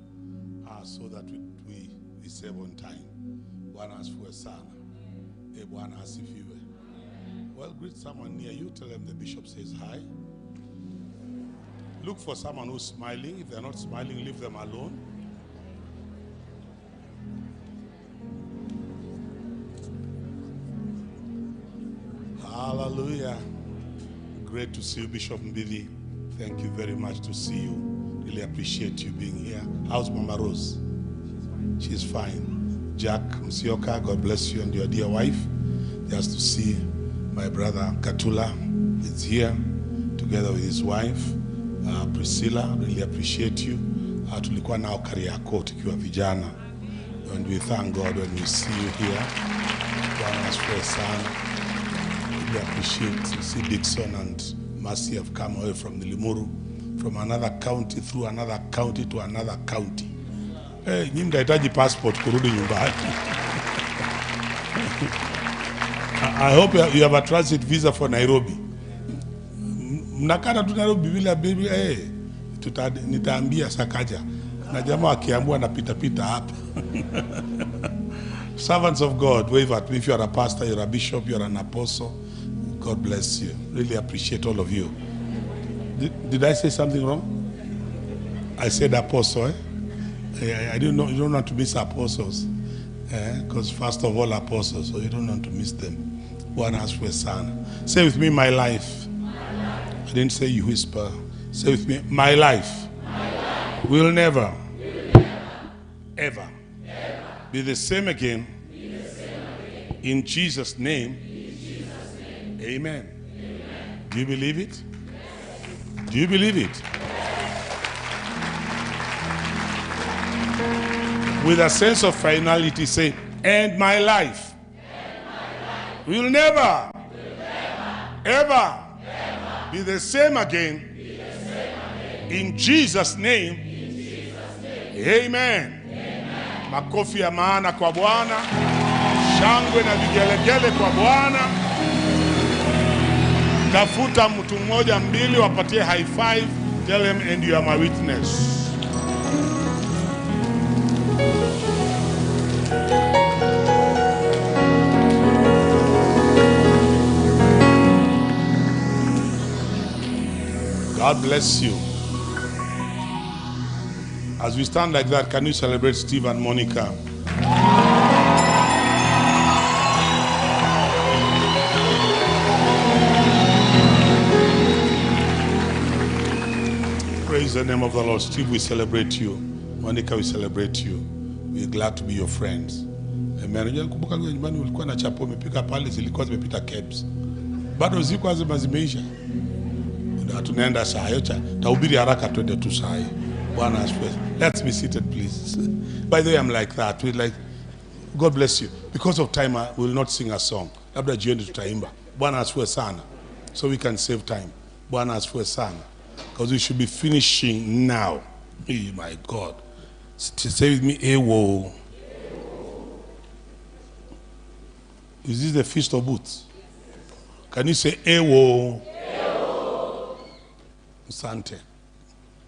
so that we save on time. Bwana asifiwe sana. Bwana asifiwe. Well, greet someone near you. Tell them the bishop says hi. Look for someone who's smiling. If they're not smiling, leave them alone. Hallelujah. Great to see you, Bishop Mbidi. Thank you very much to see you. Really appreciate you being here. How's Mama Rose? She's fine. Jack Msioka, God bless you and your dear wife. Just to see my brother Katula is here together with his wife Priscilla. Really appreciate you. Tulikuwa nao Kariako tukiwa vijana, and we thank God when we see you here. Bwana asifiwe sana. Really appreciate to see Dixon and Mercy have come away from the Limuru, from another county through another county to another county. Hey, nyinyi mtahitaji passport kurudi nyumbani. I hope you have a transit visa for Nairobi. Mnakata tu Nairobi bila bibi, nitaambia Sakaja. Na jamaa akiamua na pita hapa. Servants of God, wave at me if you are a pastor, you're a bishop, you're an apostle. God bless you. Really appreciate all of you. Did I say something wrong? I said apostle, I didn't know, you don't want to miss apostles. Because first of all, apostles, so you don't want to miss them. One has for a son. Say with me, my life. I didn't say you whisper. Say with me, my life, will never, ever be the same again. In Jesus' name. Amen. Do you believe it? Do you believe it? With a sense of finality, say, and my life, will never, ever be the same again. In Jesus' name. Amen. Makofi ya maana kwa Bwana. Shangwe na vigelegele kwa Bwana. Tafuta mtu mmoja mbili wapatie high five. Tell them, and you are my witness. God bless you. As we stand like that, can you celebrate Steve and Monica? Praise the name of the Lord. Steve, we celebrate you. Monica, we celebrate you. We're glad to be your friends. Amen. Kumbuka nyumbani ulikuwa na chapo umepika pale zilikuwa zimepita kebs. Bado ziko zimeisha. Tunaenda saa hiyo tahubiri haraka twende tu saa hiyo. Bwana asifiwe. Let's be seated please. By the way, I'm like that. We like God bless you. Because of time we will not sing a song. Labda jioni tutaimba. Bwana asifiwe sana. So we can save time. Bwana asifiwe sana. Because we should be finishing now. Oh my God. Say with me, Ewo. Is this the Feast of Booths? Can you say Ewo? Ewo. Sante.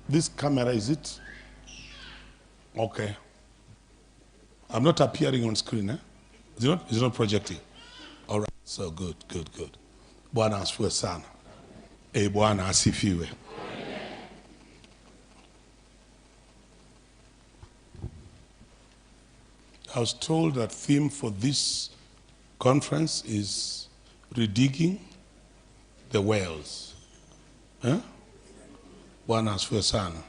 This camera, is it? Okay. I'm not appearing on screen, eh? Is it not projecting? All right. So good. Bwana asifiwe sana. Bwana asifiwe. I was told that theme for this conference is redigging the wells. Bwana asifiwe sana.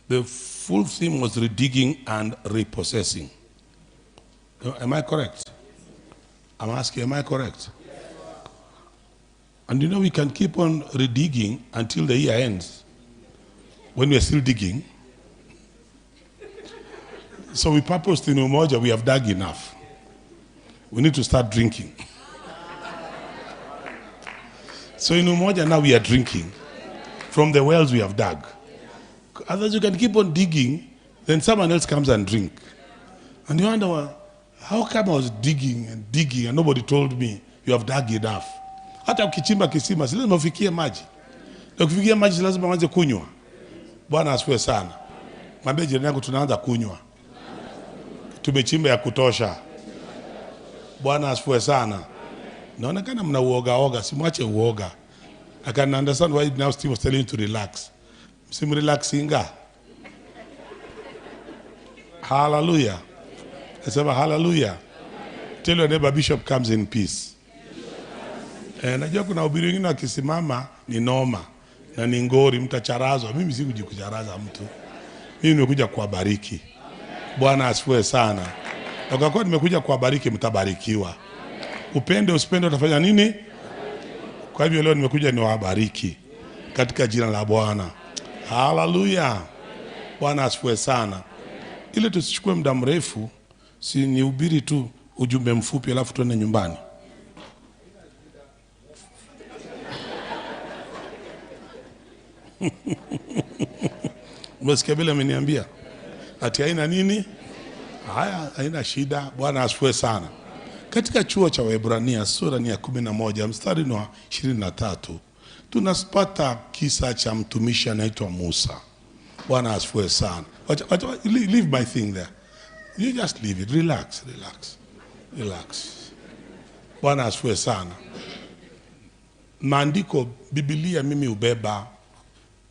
The full theme was redigging and repossessing. Am I correct? I'm asking, am I correct? And you know we can keep on redigging until the year ends. When we are still digging. So we purposed in Umoja, we have dug enough. We need to start drinking. So in Umoja now we are drinking from the wells we have dug. Otherwise you can keep on digging, then someone else comes and drink. And you wonder, well, how come I was digging and nobody told me you have dug enough? Hata ukichimba kisima, si lazima ufikie maji. Na ukifikia maji, si lazima uanze kunywa. Bwana asifiwe sana. Mwambie jirani yako tunaanza kunywa. Tumechimba ya kutosha. Bwana asifiwe sana. Naonekana mna uoga, simwache uoga. I can understand why now Steve was telling you to relax. Simrelaxinga. Hallelujah. I said hallelujah. Tell your neighbor Bishop comes in peace. Najua kuna ubiri wengine wakisimama ni noma na ni ngori mtacharazwa. Mimi sikuji kucharaza mtu. Mimi nimekuja kuwabariki. Bwana asifiwe sana. Na kwa nimekuja kuwabariki mtabarikiwa. Upende usipende utafanya nini? Kwa hivyo leo nimekuja niwabariki katika jina la Bwana. Hallelujah. Bwana asifiwe sana. Ile tusichukue muda mrefu, si nihubiri tu ujumbe mfupi alafu tuende nyumbani. Umesikia vile ameniambia? Ati haina nini? Haya, haina shida. Bwana asifiwe sana. Katika chuo cha Waebrania sura ni ya 11 mstari wa 23 tunapata kisa cha mtumishi anaitwa Musa. Bwana asifiwe sana. Leave my thing there. You just leave it. Relax. Bwana asifiwe sana. Maandiko Biblia mimi ubeba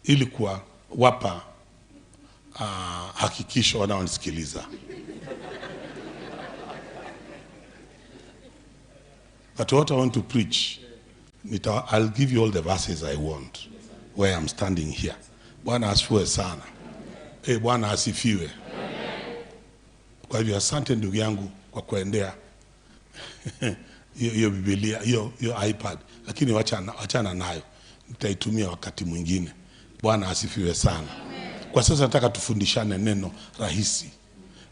ili kuwa wapa hakikisho wanaonisikiliza. But what I want to preach, I'll give you all the verses I want where I'm standing here. Bwana asifiwe sana. Bwana asifiwe. Kwa hivyo asante ndugu yangu kwa kuendea hiyo Biblia, hiyo iPad, lakini wachana nayo. Nitaitumia wakati mwingine. Bwana asifiwe sana. Kwa sasa nataka tufundishane neno rahisi.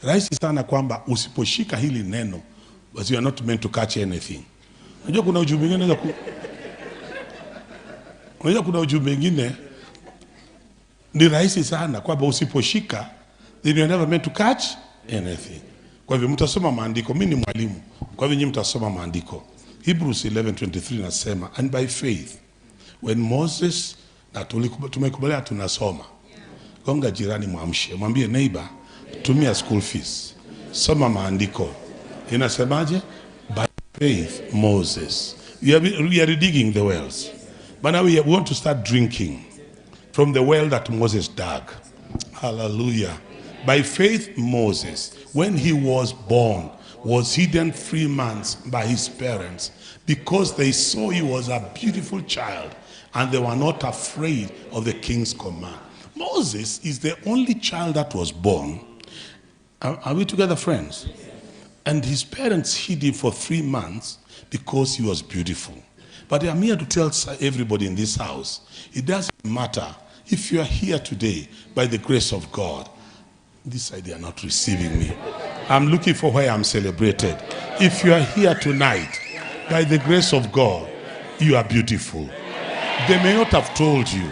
Rahisi sana kwamba usiposhika hili neno, but you are not meant to catch anything. Unajua kuna ujumbe mwingine kuna ujumbe mwingine ni rahisi sana kwamba usiposhika then you are never meant to catch anything. Kwa hivyo mtasoma maandiko, mimi ni mwalimu. Kwa hivyo nyinyi mtasoma maandiko. Hebrews 11:23 nasema, and by faith when Moses, na tumekubaliana tunasoma. Gonga jirani mwamshe, mwambie neighbor tumia school fees. Soma maandiko. Inasemaje? By faith Moses. We are digging the wells. But now we want to start drinking from the well that Moses dug. Hallelujah. By faith Moses, when he was born, was hidden 3 months by his parents because they saw he was a beautiful child and they were not afraid of the king's command. Moses is the only child that was born. Are we together, friends? And his parents hid him for 3 months because he was beautiful. But I'm here to tell everybody in this house, it doesn't matter if you are here today by the grace of God. This side, they are not receiving me. I'm looking for where I'm celebrated. If you are here tonight by the grace of God, you are beautiful. They may not have told you,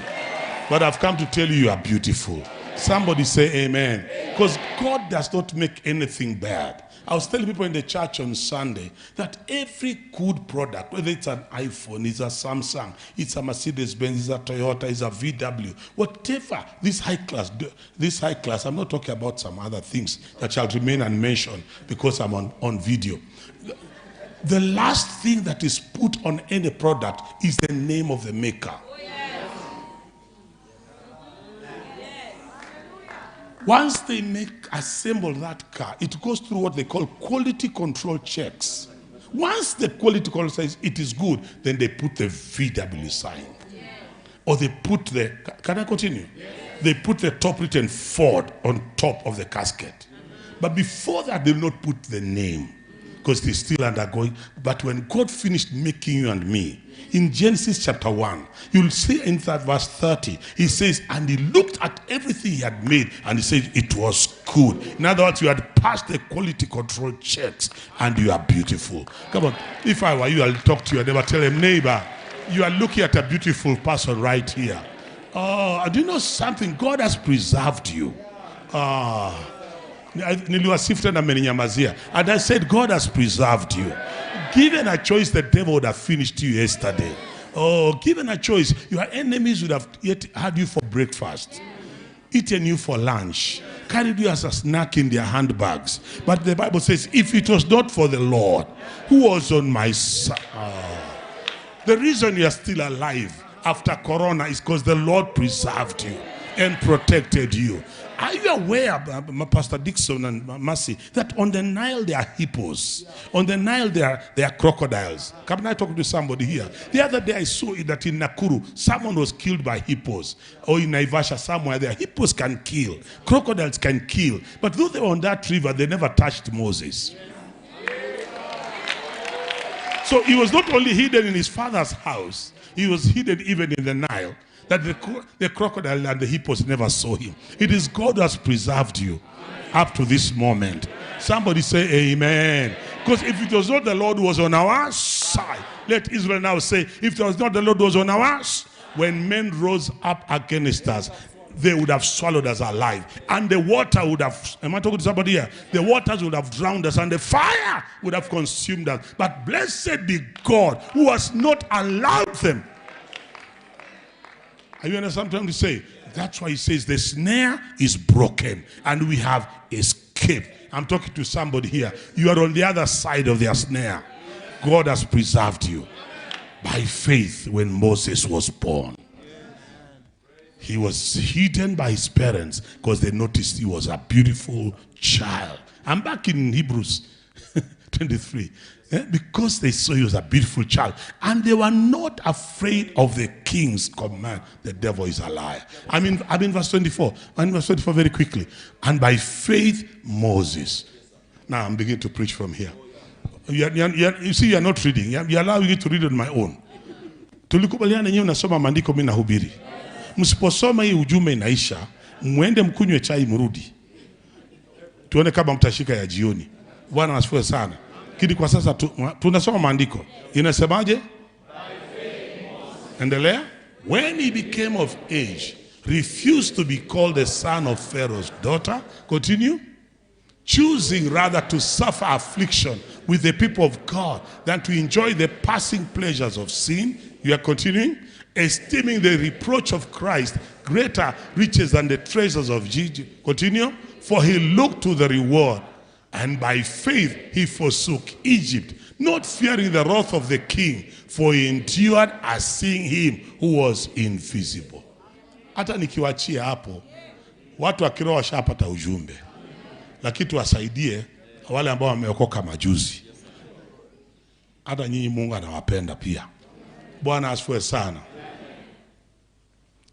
but I've come to tell you you are beautiful. Somebody say amen. Because God does not make anything bad. I was telling people in the church on Sunday that every good product, whether it's an iPhone, it's a Samsung, it's a Mercedes-Benz, it's a Toyota, it's a VW, whatever, this high class, I'm not talking about some other things that shall remain unmentioned because I'm on video. The last thing that is put on any product is the name of the maker. Once they assemble that car, it goes through what they call quality control checks. Once the quality control says it is good, then they put the VW sign. Or they put the, can I continue? They put the top written Ford on top of the casket. But before that, they will not put the name, because they're still undergoing. But when God finished making you and me, in Genesis chapter 1, you'll see in that verse 30, he says, and he looked at everything he had made, and he said, it was good. In other words, you had passed the quality control checks, and you are beautiful. Come on, if I were you, I'll talk to you and never tell him, neighbor, you are looking at a beautiful person right here. Oh, do you know something? God has preserved you. And I said, God has preserved you. Given a choice, the devil would have finished you yesterday. Oh, given a choice, your enemies would have yet had you for breakfast, eaten you for lunch, carried you as a snack in their handbags. But the Bible says, if it was not for the Lord who was on my side. The reason you are still alive after Corona is because the Lord preserved you and protected you. Are you aware, Pastor Dixon and Mercy, that on the Nile there are hippos? On the Nile there are crocodiles. Can I talk to somebody here? The other day I saw that in Nakuru, someone was killed by hippos. Or in Naivasha, somewhere there, hippos can kill. Crocodiles can kill. But though they were on that river, they never touched Moses. So he was not only hidden in his father's house, he was hidden even in the Nile. That the crocodile and the hippos never saw him. It is God who has preserved you up to this moment. Somebody say amen. Because if it was not the Lord who was on our side, let Israel now say, if it was not the Lord who was on our side, when men rose up against us, they would have swallowed us alive. And the water would have, am I talking to somebody here? The waters would have drowned us and the fire would have consumed us. But blessed be God who has not allowed them. Are you understand what I'm trying to say? That's why he says the snare is broken and we have escaped. I'm talking to somebody here. You are on the other side of their snare. God has preserved you. By faith, when Moses was born, he was hidden by his parents because they noticed he was a beautiful child. I'm back in Hebrews 23. Because they saw he was a beautiful child. And they were not afraid of the king's command. The devil is a liar. I'm in verse 24. I'm in verse 24 very quickly. And by faith, Moses. Now I'm beginning to preach from here. You see, you're not reading. You're allowing me to read on my own. Tulikubaliana nyewe unasoma maandiko mimi nahubiri. Msiposoma hii ujumbe inaisha, muende mkunywe chai mrudi. Tuone kama mtashika ya jioni. Bwana asifiwe sana. Kidi kwa sasa tunasoma maandiko. Inasemaje? Endelea. When he became of age, refused to be called the son of Pharaoh's daughter. Continue. Choosing rather to suffer affliction with the people of God than to enjoy the passing pleasures of sin. You are continuing. Esteeming the reproach of Christ greater riches than the treasures of Jesus. Continue. For he looked to the reward. And by faith he forsook Egypt, not fearing the wrath of the king, for he endured as seeing him who was invisible. Hata nikiwachia hapo, watu wa kiroho washapata ujumbe. Lakini tuwasaidie wale ambao wameokoka majuzi. Hata nyinyi Mungu anawapenda pia. Bwana asifiwe sana.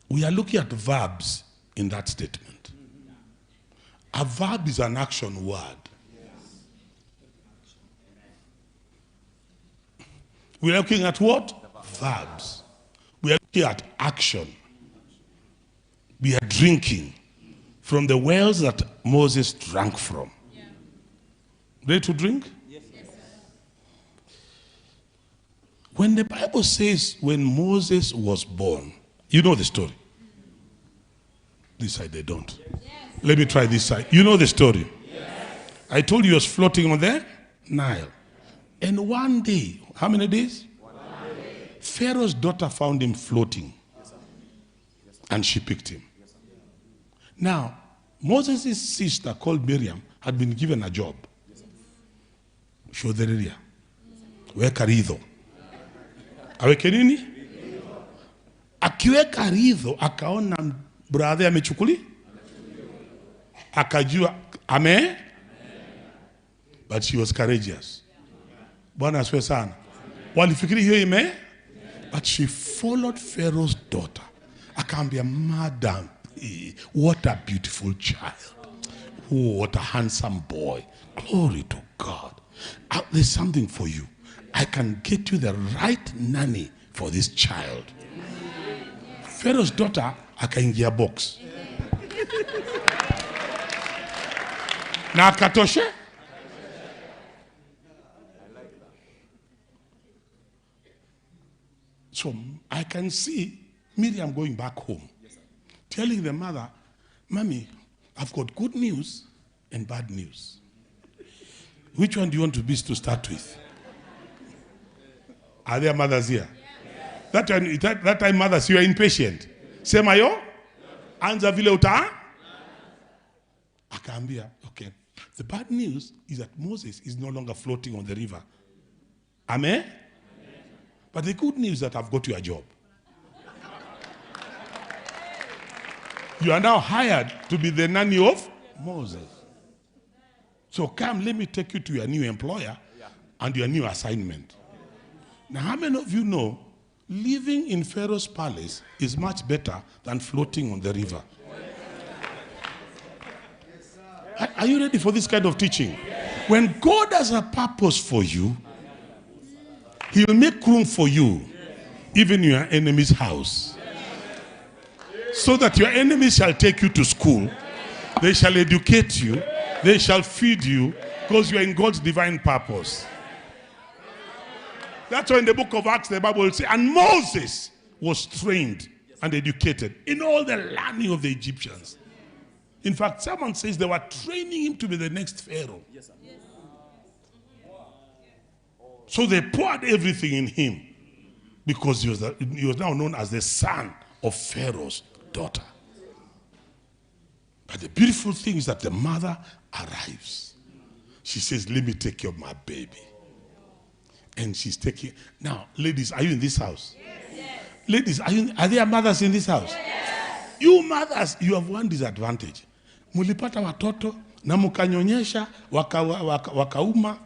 We are looking at verbs in that statement. A verb is an action word. We are looking at what? Verbs. We are looking at action. We are drinking from the wells that Moses drank from. Ready to drink? Yes. When the Bible says when Moses was born, you know the story. This side they don't. Yes. Let me try this side. You know the story. Yes. I told you he was floating on the Nile. And one day, how many days? 1 day. Pharaoh's daughter found him floating. Yes, and she picked him. Yes, now, Moses' sister called Miriam had been given a job. Shodhereria. Weka ridho. Aweke nini? Akiweka ridho, akaona brother amechukuli. Akajua, ame? But she was courageous. Bwana asifiwe sana. Walifikiri hiyo ime? But she followed Pharaoh's daughter. Akaambia, madam, what a beautiful child. Oh, what a handsome boy. Glory to God. There's something for you. I can get you the right nanny for this child. Pharaoh's daughter akaingia box. Na akatoshe? So I can see Miriam going back home, telling the mother, Mommy, I've got good news and bad news. Which one do you want to start with? Are there mothers here? Yes. That time mothers, you are impatient. Sema yo? Anza vile uta? Akaambia, okay. The bad news is that Moses is no longer floating on the river. Amen? But the good news is that I've got you a job. You are now hired to be the nanny of Moses. So come, let me take you to your new employer and your new assignment. Now, how many of you know living in Pharaoh's palace is much better than floating on the river? Are you ready for this kind of teaching? When God has a purpose for you, He will make room for you, even in your enemy's house. So that your enemies shall take you to school. They shall educate you. They shall feed you because you are in God's divine purpose. That's why in the book of Acts, the Bible will say, and Moses was trained and educated in all the learning of the Egyptians. In fact, someone says they were training him to be the next Pharaoh. Yes, sir. So they poured everything in him because he was now known as the son of Pharaoh's daughter. But the beautiful thing is that the mother arrives. She says, let me take care of my baby. And she's taking... Now, ladies, are you in this house? Yes. Ladies, are there mothers in this house? Yes. You mothers, you have one disadvantage. Mulipata watoto na mukanyonyesha wakawauma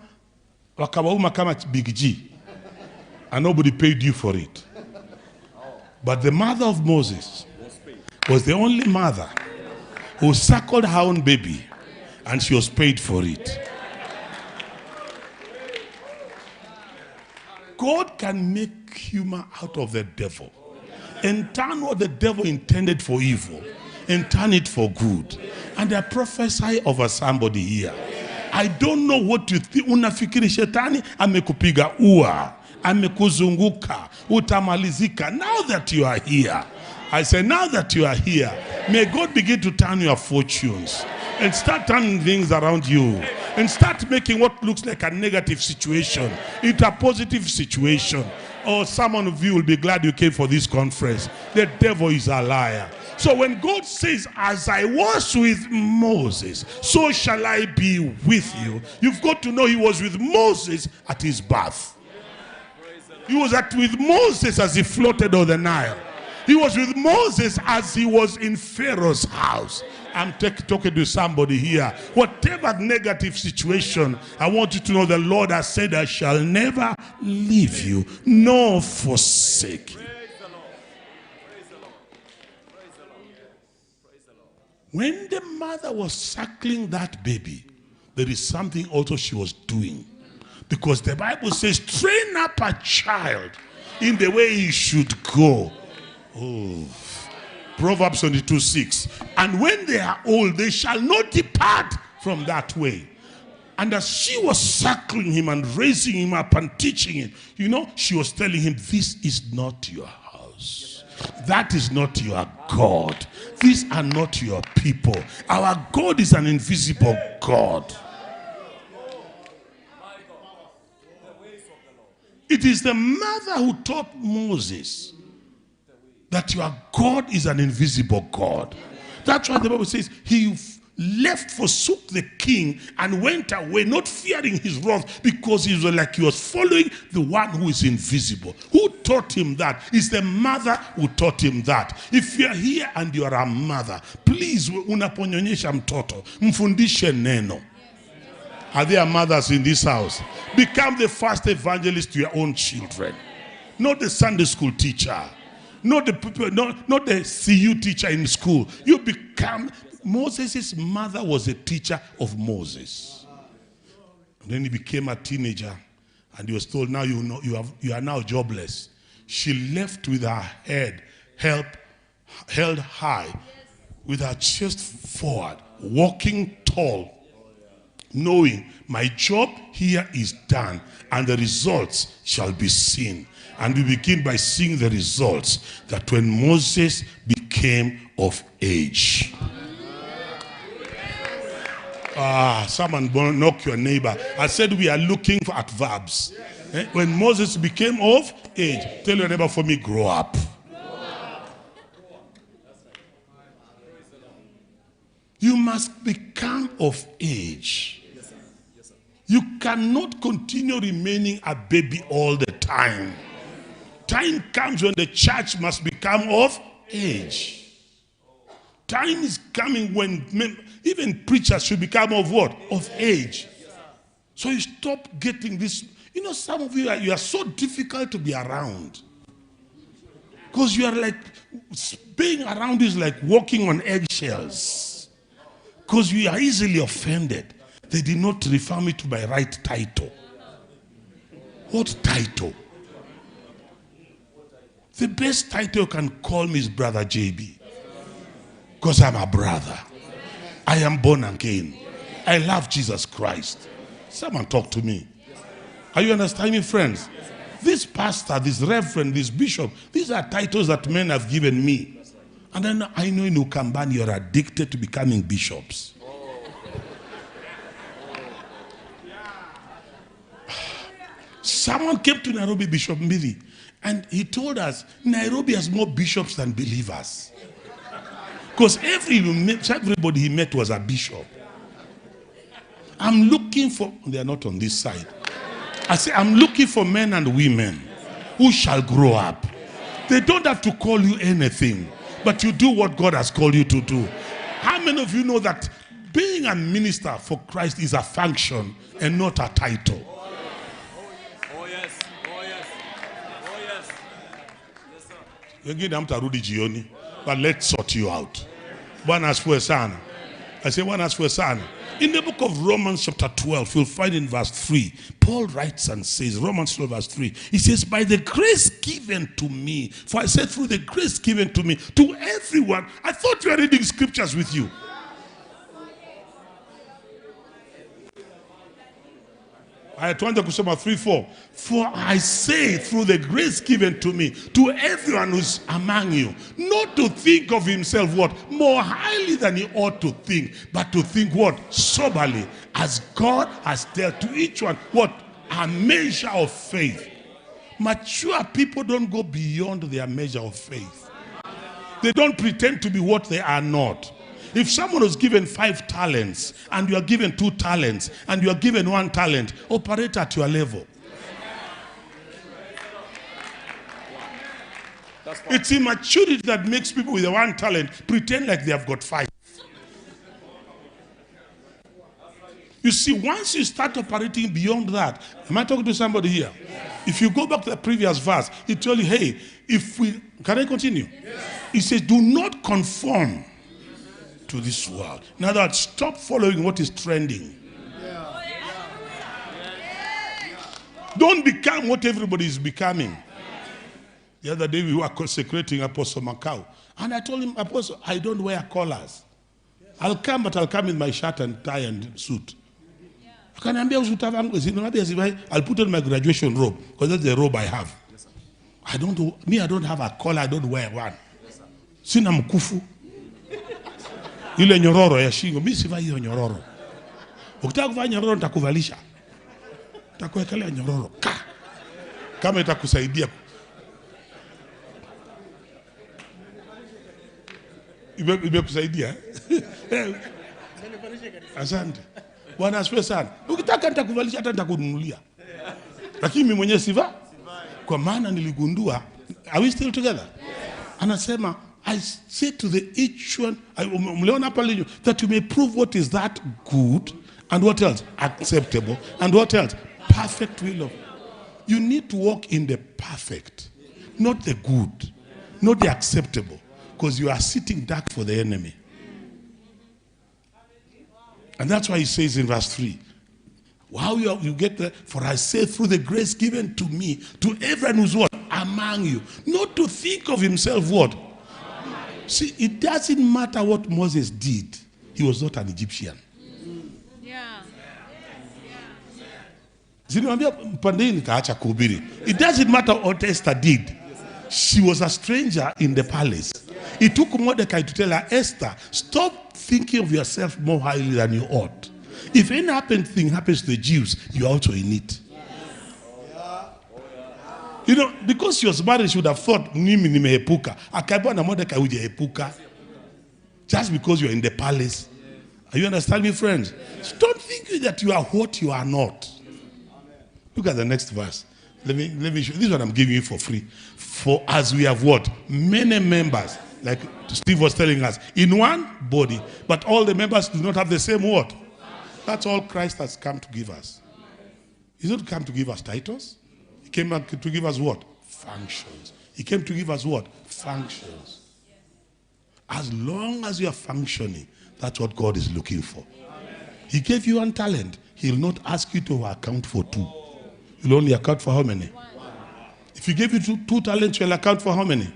kama Big G. And nobody paid you for it. But the mother of Moses was the only mother who suckled her own baby, and she was paid for it. God can make humor out of the devil and turn what the devil intended for evil and turn it for good. And I prophesy over somebody here. I don't know what you think. Unafikiri shetani amekupiga ua, amekuzunguka, utamalizika. Now that you are here, I say, now that you are here, may God begin to turn your fortunes and start turning things around you and start making what looks like a negative situation into a positive situation. Oh, some of you will be glad you came for this conference. The devil is a liar. So when God says, as I was with Moses, so shall I be with you, you've got to know he was with Moses at his birth. He was with Moses as he floated on the Nile. He was with Moses as he was in Pharaoh's house. I'm talking to somebody here. Whatever negative situation, I want you to know the Lord has said, I shall never leave you nor forsake you. When the mother was suckling that baby, there is something also she was doing. Because the Bible says, train up a child in the way he should go. Oh. Proverbs 22:6. And when they are old, they shall not depart from that way. And as she was suckling him and raising him up and teaching him, you know, she was telling him, this is not your house. That is not your God. These are not your people. Our God is an invisible God. It is the mother who taught Moses that your God is an invisible God. That's why the Bible says he forsook the king and went away, not fearing his wrath, because he was like he was following the one who is invisible. Who taught him that? It's the mother who taught him that. If you're here and you are a mother, please, unaponyonyesha mtoto, mfundishe neno. Are there mothers in this house? Become the first evangelist to your own children. Not the Sunday school teacher. Not the CU teacher in school. You become... Moses' mother was a teacher of Moses. And then he became a teenager and he was told, now you are now jobless. She left with her head held high, with her chest forward, walking tall, knowing my job here is done and the results shall be seen. And we begin by seeing the results that when Moses became of age. Someone knock your neighbor. I said we are looking at verbs. When Moses became of age, tell your neighbor, for me, grow up. You must become of age. You cannot continue remaining a baby all the time. Time comes when the church must become of age. Time is coming when even preachers should become of what? Of age. So you stop getting this. You know, some of you are so difficult to be around. Because you are like, being around is like walking on eggshells. Because you are easily offended. They did not refer me to my right title. What title? The best title you can call me is Brother JB. Because I'm a brother. I am born again. I love Jesus Christ. Someone talk to me. Are you understanding, friends? This pastor, this reverend, this bishop, these are titles that men have given me. And then I know in Ukambani you're addicted to becoming bishops. Someone came to Nairobi, Bishop Mbidi, and he told us Nairobi has more bishops than believers. Because everybody he met was a bishop. I'm looking for, they are not on this side. I say, I'm looking for men and women who shall grow up. They don't have to call you anything, but you do what God has called you to do. How many of you know that being a minister for Christ is a function and not a title? Oh yes, oh yes, oh yes. Yes, sir. Wengine hamtarudi jioni, but let's sort you out. Bwana asifiwe sana. I say Bwana asifiwe sana. In the book of Romans chapter 12, you'll find in verse 3, Paul writes and says, Romans 12 verse 3, he says, by the grace given to me, for I said through the grace given to me, to everyone. I thought you were reading scriptures with you. I tuanze kusoma 3:4. For I say through the grace given to me, to everyone who's among you, not to think of himself what? More highly than he ought to think, but to think what? Soberly, as God has dealt to each one what? A measure of faith. Mature people don't go beyond their measure of faith. They don't pretend to be what they are not. If someone was given 5 talents and you are given 2 talents and you are given 1 talent, operate at your level. It's immaturity that makes people with 1 talent pretend like they have got 5. You see, once you start operating beyond that, am I talking to somebody here? If you go back to the previous verse, it tells you, hey, can I continue? It says, do not conform to this world. In other words, stop following what is trending. Don't become what everybody is becoming. The other day we were consecrating Apostle Macau, and I told him, Apostle, I don't wear collars. I'll come, but I'll come in my shirt and tie and suit. I'll put on my graduation robe, because that's the robe I have. I don't have a collar, I don't wear one. Sina mkufu. Ile nyororo ya shingo, mimi sivai hiyo nyororo. Ukitaka kuvaa nyororo nitakuvalisha. Nitakuwekelea nyororo. Kama itakusaidia. Imekusaidia? Asante. Bwana asifiwe sana. Ukitaka nitakuvalisha, hata nitakununulia. Lakini mimi mwenyewe sivai. Kwa maana niligundua, are we still together? Anasema, I say to each one, that you may prove what is that good, and what else? Acceptable, and what else? Perfect will of. You need to walk in the perfect, not the good, not the acceptable, because you are sitting dark for the enemy. And that's why he says in verse 3, how you get there? For I say through the grace given to me, to everyone who's what? Among you. Not to think of himself what? See, it doesn't matter what Moses did. He was not an Egyptian. Yeah. It doesn't matter what Esther did. She was a stranger in the palace. It took Mordecai to tell her, Esther, stop thinking of yourself more highly than you ought. If any thing happens to the Jews, you're also in it. You know, because she was married, she would have thought, Nimi nimehepuka. Akaibwa na Mordecai hujahepuka. Just because you're in the palace. Are you understanding me, friends? Stop thinking that you are what you are not. Look at the next verse. Let me show. This is what I'm giving you for free. For as we have what? Many members. Like Steve was telling us. In one body. But all the members do not have the same what? That's all Christ has come to give us. He's not come to give us titles. He came to give us what? Functions. He came to give us what? Functions. As long as you are functioning, that's what God is looking for. He gave you one talent. He'll not ask you to account for two. You'll only account for how many? If he gave you two talents, you'll account for how many?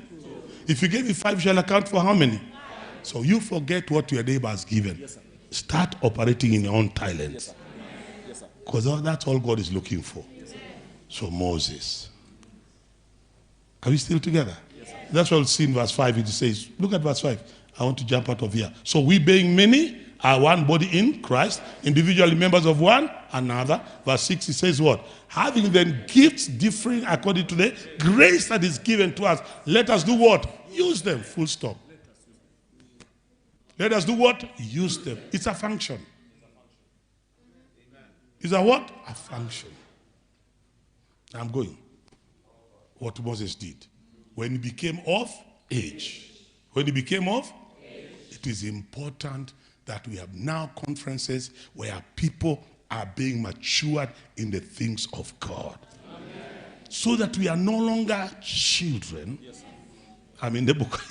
If he gave you 5, you'll account for how many? So you forget what your neighbor has given. Yes, start operating in your own talents. Because that's all God is looking for. Yes, so Moses. Are we still together? Yes, that's what we'll see in verse 5. It says, look at verse 5. I want to jump out of here. So we being many are one body in Christ, individually members of one another. Verse 6, it says what? Having then gifts differing according to the grace that is given to us, let us do what? Use them. Full stop. Let us do what? Use them. It's a function. It's a what? A function. I'm going. What Moses did. When he became of age. When he became of age. It is important that we have now conferences where people are being matured in the things of God. Amen. So that we are no longer children. Yes, I mean, the book,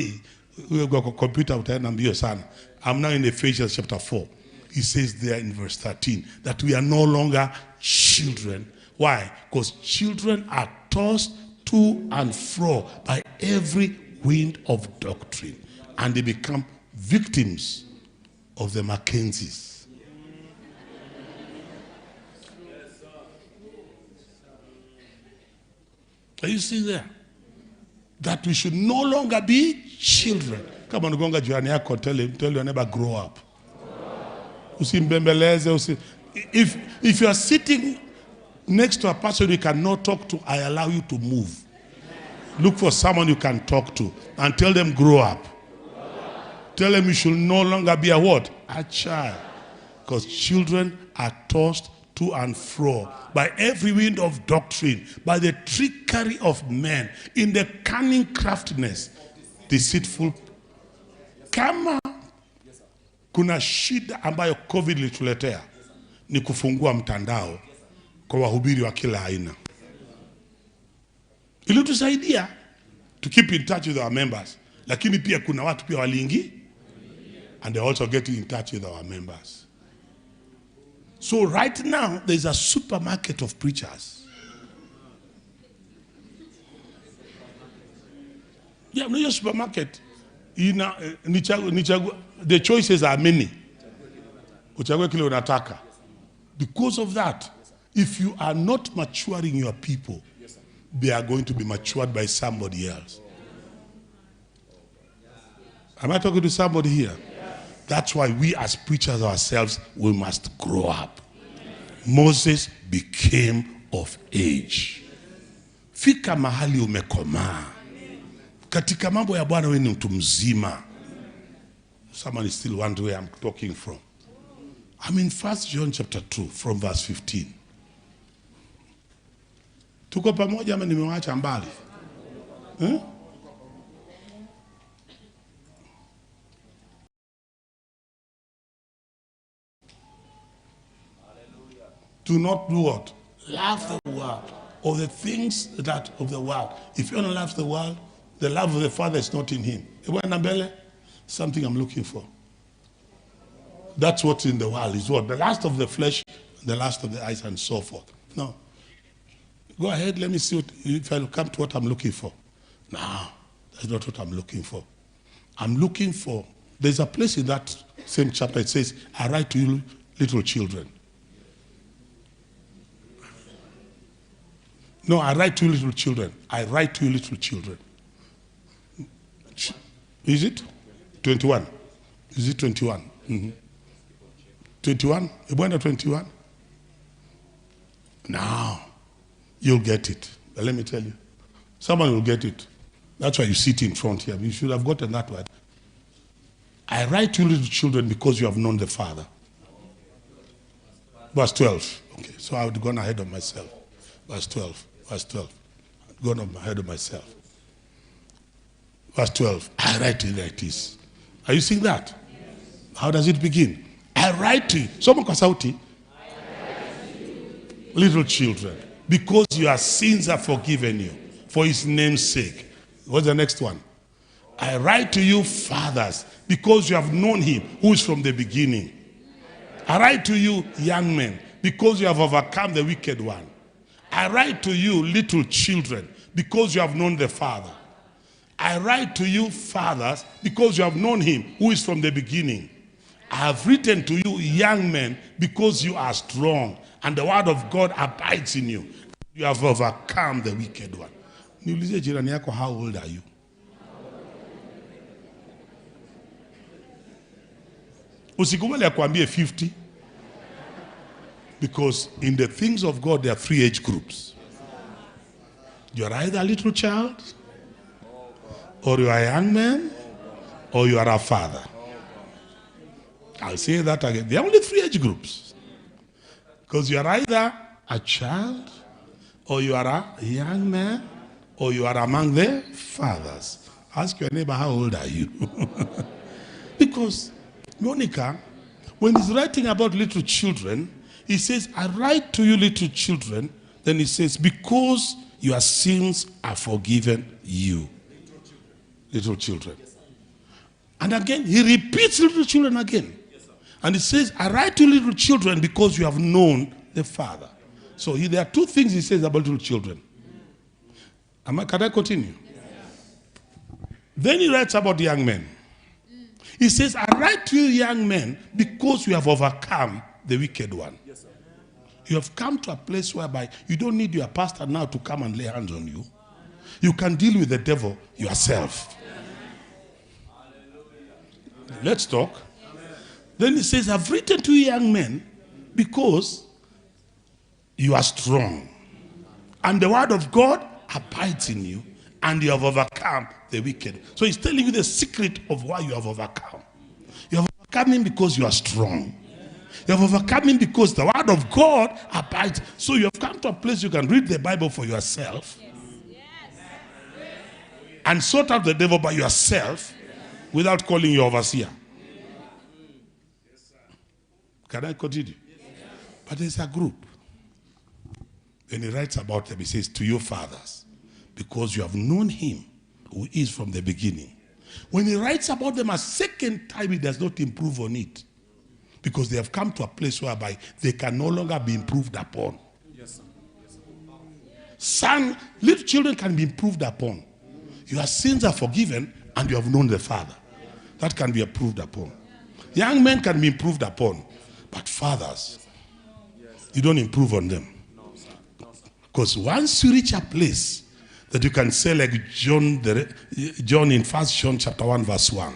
we've got a computer, I'm now in Ephesians chapter 4. He says there in verse 13 that we are no longer children. Why? Because children are tossed to and fro by every wind of doctrine. And they become victims of the Mackenzies. Are you seeing there? That we should no longer be children. Come on, gonga jirani yako, tell your neighbor, grow up. Usimbembeleze. If you are sitting next to a person you cannot talk to, I allow you to move. Look for someone you can talk to and tell them, grow up. Tell them you should no longer be a what? A child. Because children are tossed to and fro by every wind of doctrine, by the trickery of men, in the cunning craftiness, deceitful. Kama kuna shida ambayo COVID ilituletea ni kufungua mtandao kwa wahubiri wa kila aina. Ilitusaidia to keep in touch with our members, lakini pia kuna watu pia waliingi And they're also getting in touch with our members. So right now, there's a supermarket of preachers. Yeah, no supermarket. The choices are many. Because of that, if you are not maturing your people, they are going to be matured by somebody else. Am I talking to somebody here? That's why we as preachers ourselves, we must grow up. Moses became of age. Fika mahali umekomaa. Katika mambo ya Bwana wewe ni mtu mzima. Someone is still wondering where I'm talking from. I'm in 1 John chapter 2 from verse 15. Tuko pamoja ama nimewaacha mbali? Do not do what? Love the world or the things that of the world. If you don't love the world, the love of the Father is not in him. Something I'm looking for. That's what's in the world is what? The lust of the flesh, the lust of the eyes, and so forth. No. Go ahead, let me see if I'll come to what I'm looking for. No, that's not what I'm looking for. I'm looking for, there's a place in that same chapter, it says, I write to you little children. No, I write to you little children. I write to you little children. Is it? 21. Is it 21? 21? You went to 21? Now, you'll get it. But let me tell you. Someone will get it. That's why you sit in front here. You should have gotten that word. I write to you little children because you have known the Father. Verse 12. Okay, so I would have gone ahead of myself. Verse 12. Verse 12. I've gone ahead of myself. Verse 12. I write to you like this. Are you seeing that? Yes. How does it begin? I write to you. Someone kwa sauti. Little children. Because your sins are forgiven you. For his name's sake. What's the next one? I write to you, fathers, because you have known him who is from the beginning. I write to you, young men, because you have overcome the wicked one. I write to you, little children, because you have known the Father. I write to you, fathers, because you have known him who is from the beginning. I have written to you, young men, because you are strong, and the word of God abides in you. You have overcome the wicked one. Niulize jirani yako, how old are you? Usikubali akwambie 50. Because in the things of God, there are 3 age groups. You are either a little child, or you are a young man, or you are a father. I'll say that again. There are only 3 age groups. Because you are either a child, or you are a young man, or you are among the fathers. Ask your neighbor, how old are you? Because Monica, when he's writing about little children, he says, I write to you little children. Then he says, because your sins are forgiven you. Little children. And again, he repeats little children again. And he says, I write to you little children because you have known the Father. So there are 2 things he says about little children. Can I continue? Then he writes about young men. He says, I write to you, young men, because you have overcome the wicked one. Yes, you have come to a place whereby you don't need your pastor now to come and lay hands on you. You can deal with the devil yourself. Let's talk. Then he says, I've written to you, young men, because you are strong. And the word of God abides in you, and you have overcome the wicked. So he's telling you the secret of why you have overcome. You have overcome him because you are strong. You have overcome him because the word of God abides. So you have come to a place you can read the Bible for yourself. And sort out the devil by yourself without calling your overseer. Can I continue? But there's a group. When he writes about them, he says, to your fathers, because you have known him who is from the beginning. When he writes about them a second time, he does not improve on it. Because they have come to a place whereby they can no longer be improved upon. Yes, sir. Yes, Son, little children can be improved upon. Your sins are forgiven and you have known the Father. That can be improved upon. Young men can be improved upon. But fathers, you don't improve on them. Because once you reach a place that you can say like John in 1 John chapter 1 verse 1,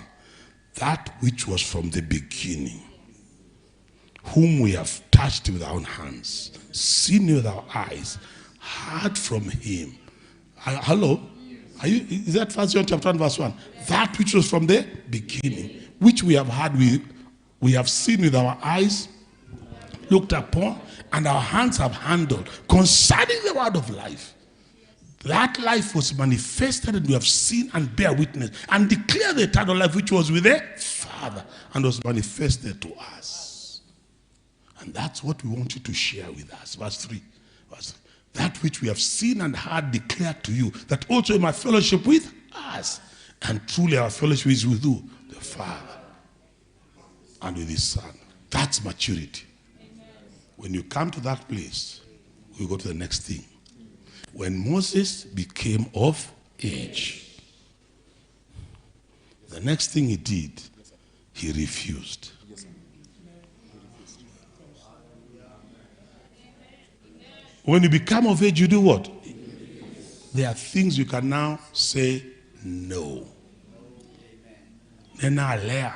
that which was from the beginning, whom we have touched with our own hands, seen with our eyes, heard from him. Hello? Is that 1 John chapter 1 verse 1? That which was from the beginning, which we have heard, we have seen with our eyes, looked upon, and our hands have handled, concerning the word of life. That life was manifested, and we have seen and bear witness, and declare the eternal life which was with the Father, and was manifested to us. And that's what we want you to share with us. Verse 3. That which we have seen and heard declared to you, that also in my fellowship with us. And truly our fellowship is with who? The Father. And with his Son. That's maturity. When you come to that place, we go to the next thing. When Moses became of age, the next thing he did, he refused. When you become of age, you do what? There are things you can now say no. Nena alea.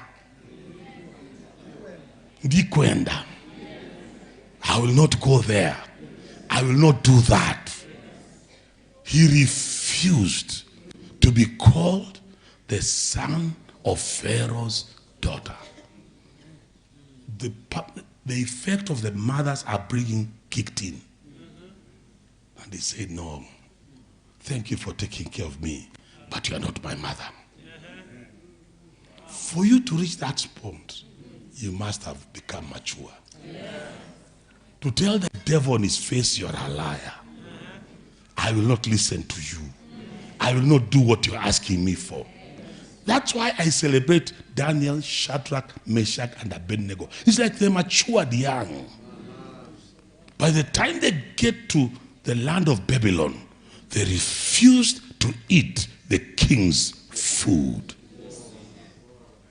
Ndikwenda. I will not go there. I will not do that. He refused to be called the son of Pharaoh's daughter. The effect of the mother's upbringing kicked in. And they said, no, thank you for taking care of me, but you are not my mother. For you to reach that point, you must have become mature. To tell the devil on his face, you're a liar. I will not listen to you. I will not do what you're asking me for. That's why I celebrate Daniel, Shadrach, Meshach, and Abednego. It's like they matured young. By the time they get to the land of Babylon, they refused to eat the king's food.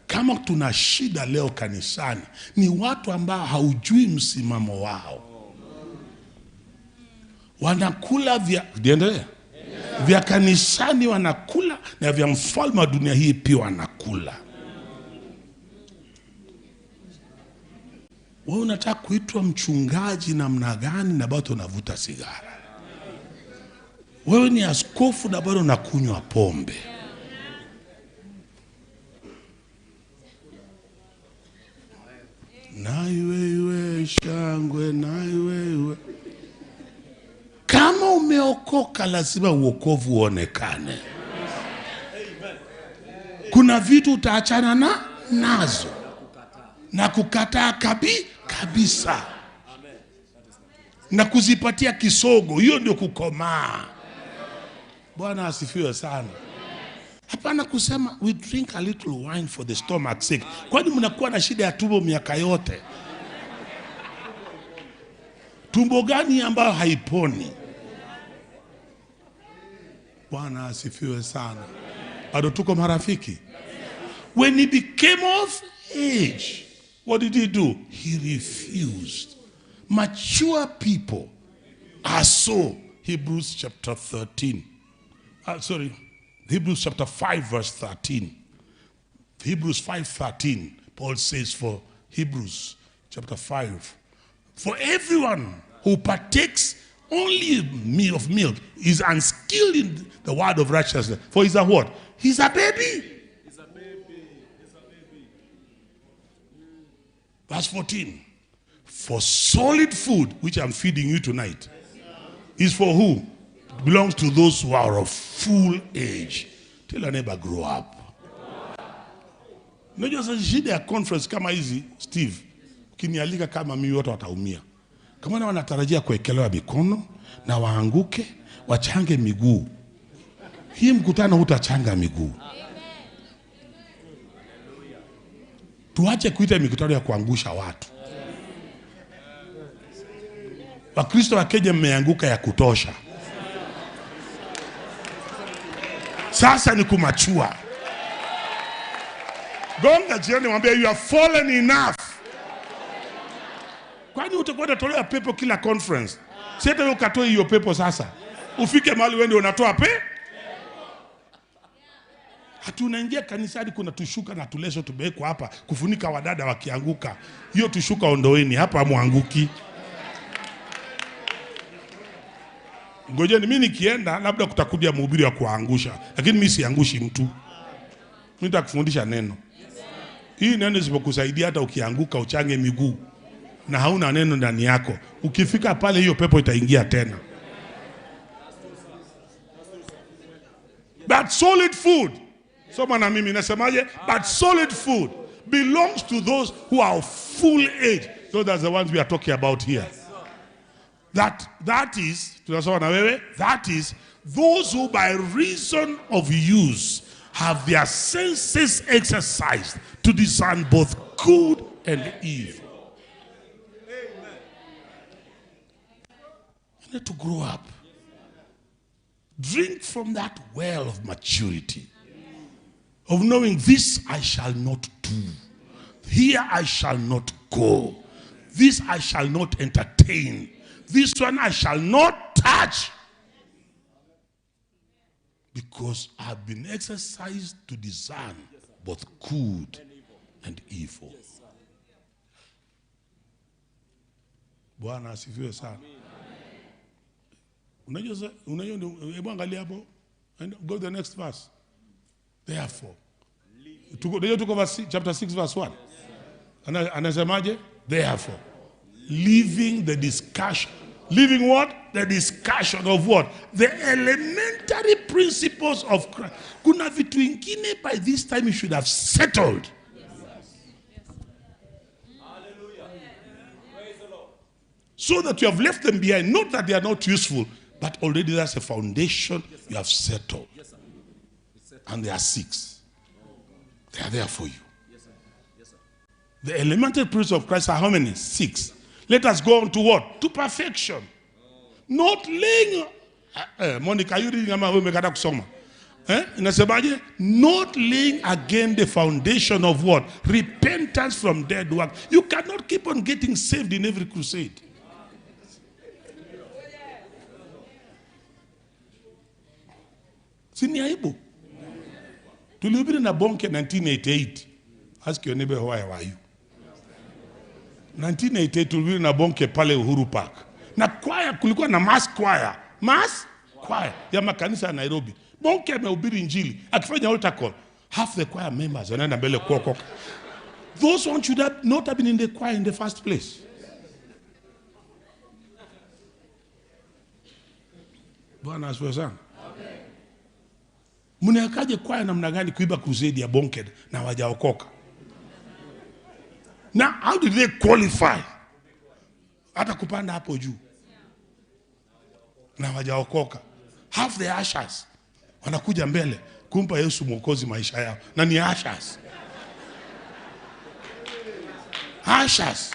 Kama tuna shida leo kanisani, ni watu ambao haujui msimamo wao. Wanakula vya kanisani wanakula, na vya mfalme wa dunia hii pia wanakula. Wewe unataka kuitwa mchungaji namna gani na bado unavuta sigara? Wewe ni askofu na bado unakunywa pombe. Naiwe shangwe, naiwe. Kama umeokoka lazima uokovu uonekane. Kuna vitu utaachana nazo na kukataa kabisa. Na kuzipatia kisogo, hiyo ndio kukomaa. Bwana asifiwe sana. Hapana kusema we drink a little wine for the stomach's sake. Kwani mnakuwa na shida ya tumbo miaka yote? Tumbo gani ambayo haiponi? Bwana asifiwe sana. Bado tuko marafiki. When he became of age, what did he do? He refused. Mature people are so. Hebrews chapter 13. Hebrews chapter 5 verse 13. Hebrews 5:13. Paul says for Hebrews chapter 5, for everyone who partakes only of milk is unskilled in the word of righteousness. For he's a what? He's a baby. He's a baby. He's a baby. Verse 14. For solid food, which I'm feeding you tonight, is for who? It belongs to those who are of full age. Tell your neighbor, grow up. Unajua sasa shida ya conference kama hizi, Steve, ukinialika kama mimi watu wataumia. Kama na wanatarajia kuwekelewa mikono na waanguke, wachange miguu. Hii mkutano hutachanga miguu. Tuache kuita mikutano ya kuangusha watu. Wakristo wa Kenya mmeanguka ya kutosha. Sasa ni kumachua. Gonga jioni mwambie you are fallen enough. Kwani utakuwa unatolea pepo kila conference? Sasa wewe ukatoe hiyo pepo sasa. Ufike mahali wewe ndio unatoa pepo. Hatunaingia kanisani kuna tushuka na tuleso tumewekwa hapa kufunika wadada wakianguka. Hiyo tushuka ondoeni hapa muanguki. Ngojeni mimi nikienda labda kutakuja mhubiri wa kuangusha, lakini mimi siangushi mtu. Mimi nitakufundisha neno. Hii neno isipokusaidia hata ukianguka uchange miguu na hauna neno ndani yako, ukifika pale hiyo pepo itaingia tena. But solid food, soma na mimi nasemaje? But solid food belongs to those who are of full age. So that's the ones we are talking about here. That is, tunasoma na wewe, that is those who by reason of use have their senses exercised to discern both good and evil. Amen. You need to grow up. Drink from that well of maturity, of knowing this I shall not do, here I shall not go, this I shall not entertain, this one I shall not touch, because I have been exercised to discern both good and evil. Bwana asifiwe sana. Unajua angalia hapo. Go to the next verse. Therefore. Tuko verse chapter 6 verse 1. Anasemaje? Therefore, leaving the discussion. Leaving what? The discussion of what? The elementary principles of Christ. Kuna vitu vingine by this time you should have settled. So that you have left them behind. Not that they are not useful, but already that's a foundation you have settled. And there are 6. They are there for you. The elementary principles of Christ are how many? 6. Let us go on to what? To perfection. Not laying... Monica, you reading ama umekata kusoma? Inasemaje? Not laying again the foundation of what? Repentance from dead work. You cannot keep on getting saved in every crusade. Sini aibu. Tulihubiri na Bonke 1988. Ask your neighbor, why are you? 1988 tulihubiri na Bonke pale Uhuru Park. Na choir kulikuwa na mass choir. Mass choir ya makanisa ya Nairobi. Bonke amehubiri injili. Akifanya altar call, half the choir members wanaenda mbele kuokoka. Those ones should have not have been in the choir in the first place. Bwana asifiwe sana. Mnakaje kwaya namna gani kuiba crusade ya Bonke na hawajaokoka? Now how did they qualify? Hata kupanda hapo juu. Na hawajaokoka. Half the ushers wanakuja mbele kumpa Yesu Mwokozi maisha yao. Na ni ushers. Ushers.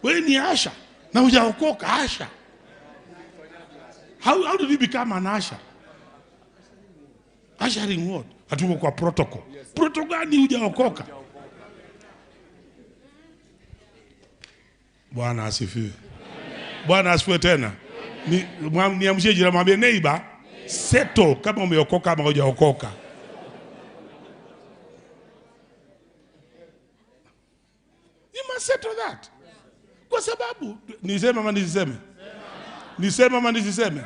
Wewe ni usher na hujaokoka usher. How did you become an usher? Ushering what? Hatuko kwa protocol. Protocol gani hujaokoka? Bwana asifiwe. Bwana asifiwe tena. Niamshie jirani mwambie neighbor, settle kama umeokoka ama hujaokoka. You must settle that. Kwa sababu niseme ama nisiseme? Niseme ama nisiseme?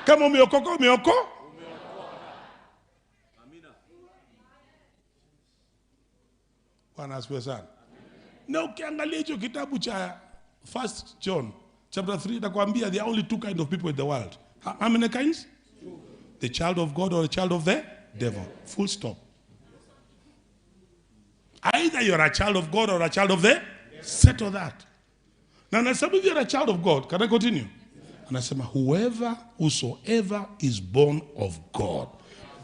Kama umeokoka umeokoka. Bwana asifiwe sana. Na ukiangalia hicho kitabu cha 1 John chapter 3 nakwambia there are only 2 kinds of people in the world. How many kinds? The child of God or the child of the devil. Full stop. Either you're a child of God or a child of the settle that. Now if you're a child of God, can I continue? Anasema whosoever is born of God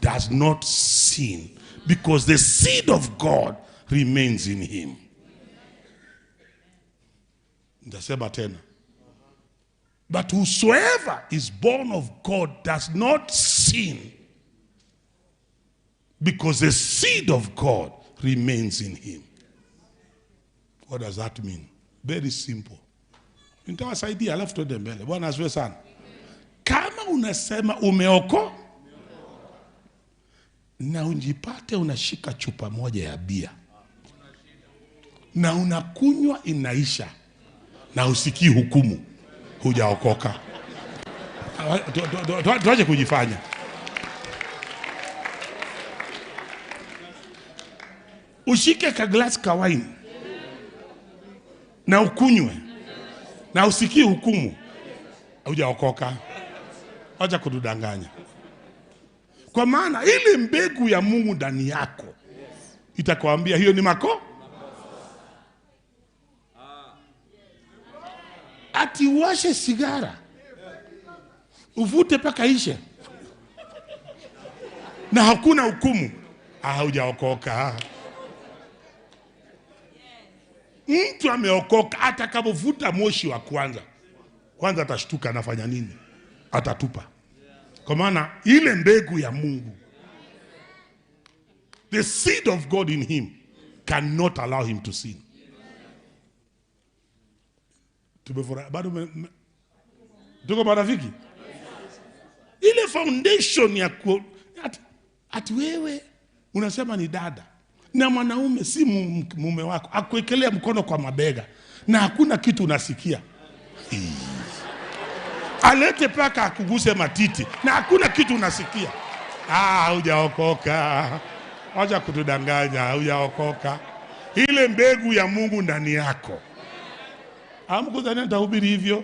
does not sin, because the seed of God remains in him. Nitasema tena. But whosoever is born of God does not sin, because the seed of God remains in him. What does that mean? Very simple. Nitawasaidia alafu tuende mbele. Bwana asifiwe sana. Kama unasema umeokoka na unjipate unashika chupa moja ya bia na unakunywa inaisha na usikii hukumu, hujaokoka. Tuache kujifanya. Ushike ka glass ka wine na ukunywe na usikii hukumu, hujaokoka. Acha kudanganya. Kwa maana ile mbegu ya Mungu ndani yako itakwambia hiyo ni makosa. Ati washe sigara uvute paka ishe na hakuna hukumu, haujaokoka. Mtu ameokoka atakapovuta moshi wa kwanza atashtuka anafanya nini? Atatupa. Kwa maana ile mbegu ya Mungu, the seed of God in him, cannot allow him to sin. Bado tuko marafiki? Ile foundation ya ati wewe unasema ni dada na mwanaume si mume wako, akuekelea mkono kwa mabega na hakuna kitu unasikia. Alete paka akuguse matiti na hakuna kitu unasikia. Hujaokoka. Acha kutudanganya, hujaokoka. Ile mbegu ya Mungu ndani yako. Hamkudhani nitahubiri hivyo?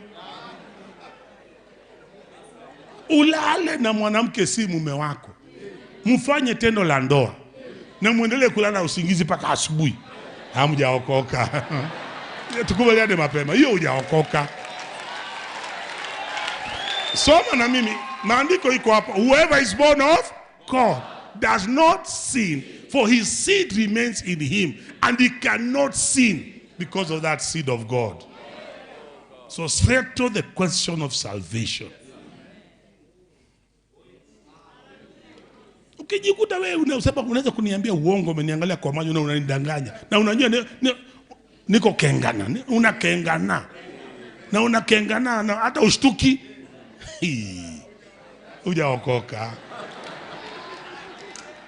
Ulale na mwanamke si mume wako, mfanye tendo la ndoa na muendelee kulala usingizi paka asubuhi, hamjaokoka. Tukubaliane mapema, hiyo hujaokoka. Soma na mimi, maandiko iko hapa. Whoever is born of God does not sin, for his seed remains in him, and he cannot sin because of that seed of God. So straight to the question of salvation. Ukijikuta wewe unaweza kuniambia uongo, umeniangalia kwa macho na unanidanganya. Na unajua niko kengana, unakengana. Na unakengana na hata ushtuki. Hujaokoka.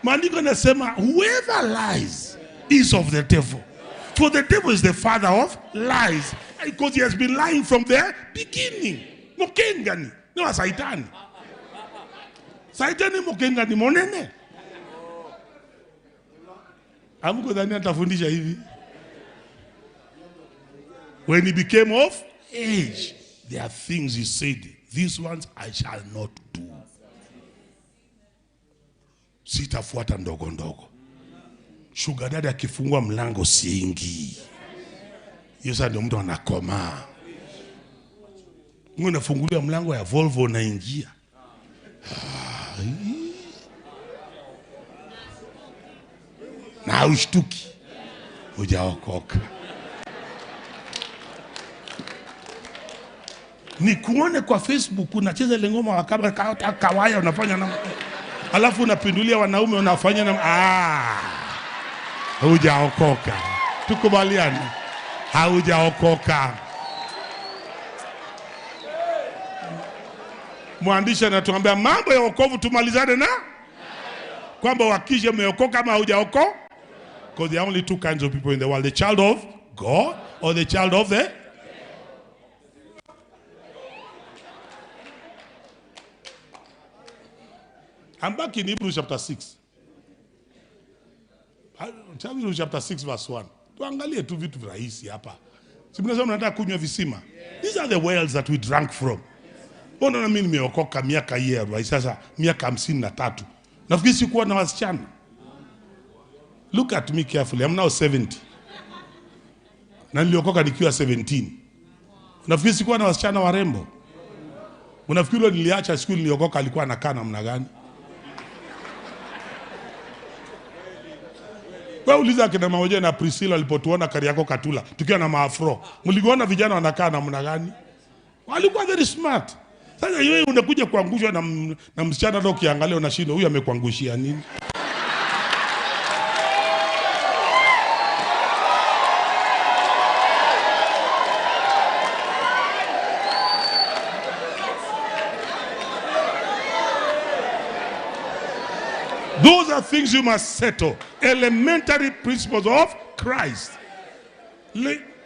Maandiko yanasema whoever lies is of the devil. For the devil is the father of lies, because he has been lying from the beginning. Mokengani ni wa Saitani. Saitani mokengani monene. Amuko dhani atafundisha hivi. When he became of age, there are things he said, these ones I shall not do. Sitafuata ndogo ndogo. Sugar daddy akifungua mlango siingi. Hiyo sasa ndio mtu anakoma. Mungu anafungulia mlango ya Volvo naingia. Na ushtuki. Hujaokoka. Ni kuone kwa Facebook unacheza ile ngoma wakaba kawaya unafanya na alafu unapindulia wanaume unafanya na hujaokoka. Tukubaliane. Haujaokoka. Mwandishi anatuambia mambo ya wokovu tumalizane na kwamba wakisha umeokoka ama haujaokoka. Because there are only two kinds of people in the world, the child of God or the child of the. I'm back in Hebrews chapter 6. Hebrews chapter 6 verse 1. Tuangalie tu vitu rahisi hapa. Si mnasema mnataka kunywa visima. These are the wells that we drank from. Mbona mimi nimeokoka miaka hii ya sasa miaka 53. Nafikiri sikuwa na wasichana. Look at me carefully. I'm now 70. Na niliokoka nikiwa 17. Nafikiri sikuwa na wasichana warembo. Unafikiri niliacha siku niliokoka alikuwa anakaa namna gani? Wewe uliza kina Maoje na Priscilla walipotuona Kariako Katula tukiwa na maafro. Mliona vijana wanakaa namna gani? Walikuwa very smart. Sasa wewe unakuja kuangushwa na msichana ndio ukiangalia unashinda huyu amekuangushia nini? Those are things you must settle. Elementary principles of Christ.